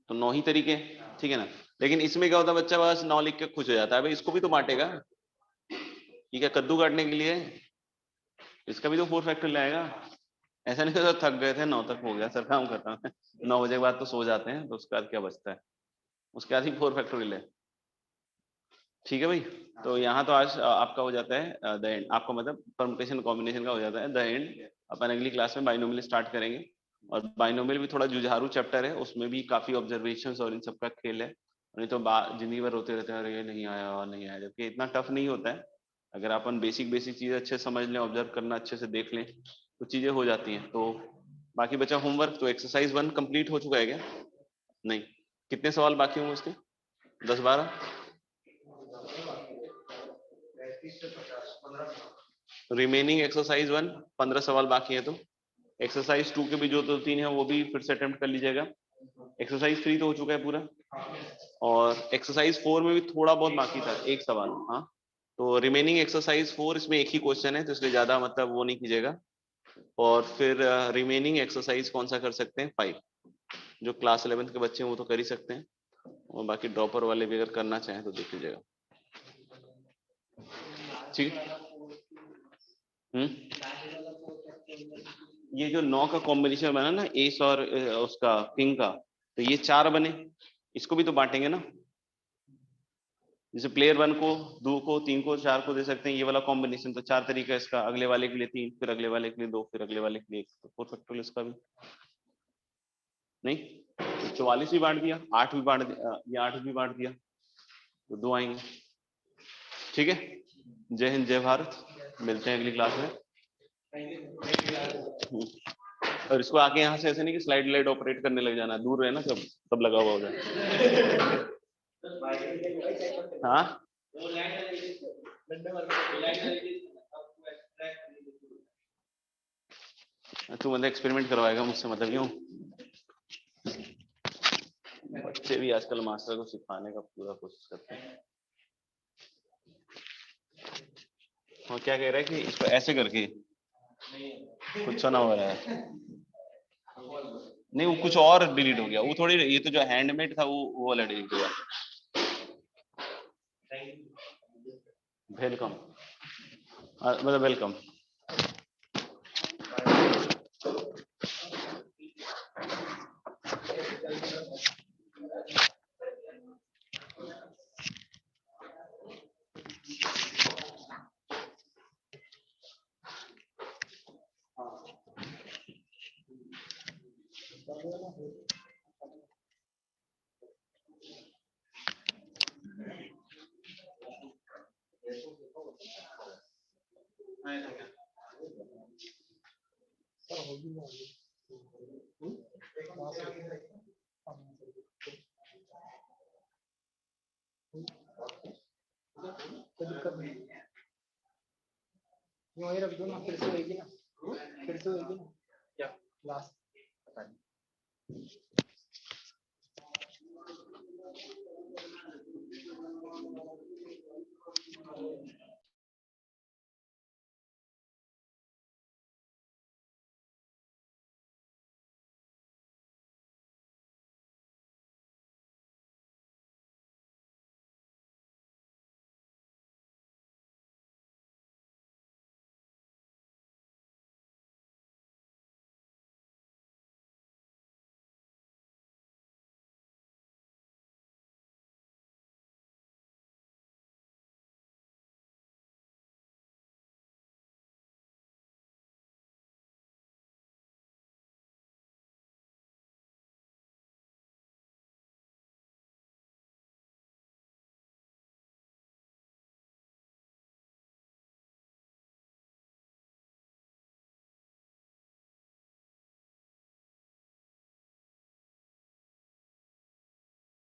तो 9 ही तरीके, ठीक है ना। लेकिन इसमें क्या होता है, बच्चा बस 9 लिख के खुश हो जाता है, भाई इसको भी तो बांटेगा, ये क्या कद्दू काटने के लिए, इसका भी तो 4 फैक्टर लाएगा। ऐसा नहीं होता थक गए थे 9 तक हो गया सर काम करता है, 9 बजे के बाद तो सो जाते हैं, तो उसके बाद क्या बचता है, उसके बाद ही 4 फैक्टोरियल है, ठीक है भाई। तो यहाँ तो आज आपका हो जाता है द एंड, आपका मतलब परमुटेशन कॉम्बिनेशन का हो जाता है द एंड। अपन अगली क्लास में बाइनोमियल स्टार्ट करेंगे, और बाइनोमियल भी थोड़ा जुझारू चैप्टर है, उसमें भी काफी ऑब्जर्वेशंस और इन सब का खेल है, नहीं तो जिंदगी भर रोते रहते हैं अरे ये नहीं आया और नहीं आया, जबकि इतना टफ नहीं होता है। अगर अपन बेसिक बेसिक चीजें अच्छे समझ लें, ऑब्जर्व करना अच्छे से देख लें तो चीजें हो जाती हैं। तो बाकी बचा होमवर्क, तो एक्सरसाइज 1 कंप्लीट हो चुका है क्या? नहीं, कितने सवाल बाकी होंगे उसके? 10 12? रिमेनिंग एक्सरसाइज 1 15 सवाल बाकी है, तो एक्सरसाइज 2 के भी जो 2 3 है वो भी फिर से अटेम्प्ट कर लीजिएगा। एक्सरसाइज 3 तो हो चुका है पूरा, और एक्सरसाइज 4 में भी थोड़ा बहुत बाकी था, एक सवाल। हाँ तो रिमेनिंग एक्सरसाइज 4, इसमें एक ही क्वेश्चन है तो इसलिए ज्यादा मतलब वो नहीं कीजिएगा। और फिर रिमेनिंग एक्सरसाइज कौन सा कर सकते हैं, 5, जो क्लास 11 के बच्चे हैं वो तो कर ही सकते हैं, और बाकी ड्रॉपर वाले भी अगर करना चाहें तो देख लीजिएगा, ठीक। ये जो 9 का कॉम्बिनेशन बना ना, एस और उसका किंग का, तो ये 4 बने, इसको भी तो बांटेंगे ना, जैसे प्लेयर 1 को 2 को 3 को 4 को दे सकते हैं, ये वाला कॉम्बिनेशन तो 4 तरीका है इसका, अगले वाले के लिए 3, फिर अगले वाले के लिए 2, फिर अगले वाले के लिए 1, तो 4 फैक्टोरियल इसका भी नहीं। तो 44 भी बांट दिया, 8 भी बांट दिया, ये 8 भी बांट दिया, तो 2 आएंगे। ठीक है, जय हिंद जय भारत, मिलते हैं अगली क्लास में। और इसको आके यहाँ से ऐसे नहीं कि स्लाइड लाइट ऑपरेट करने लग जाना, दूर है ना सब, सब लगा हुआ होगा। हाँ तू मतलब एक्सपेरिमेंट करवाएगा मुझसे, मतलब यूं? बच्चे भी आजकल मास्टर को सिखाने का पूरा कोशिश करते हैं। और क्या कह रहा है कि इसको ऐसे करके कुछ ना हो रहा है। नहीं वो कुछ और डिलीट हो गया, वो थोड़ी, ये तो जो हैंडमेड था वो वाला डिलीट हुआ। वेलकम, मतलब वेलकम। वही रख दो ना, फिर से होगी ना, फिर से होगी ना क्या लास्ट, पता नहीं।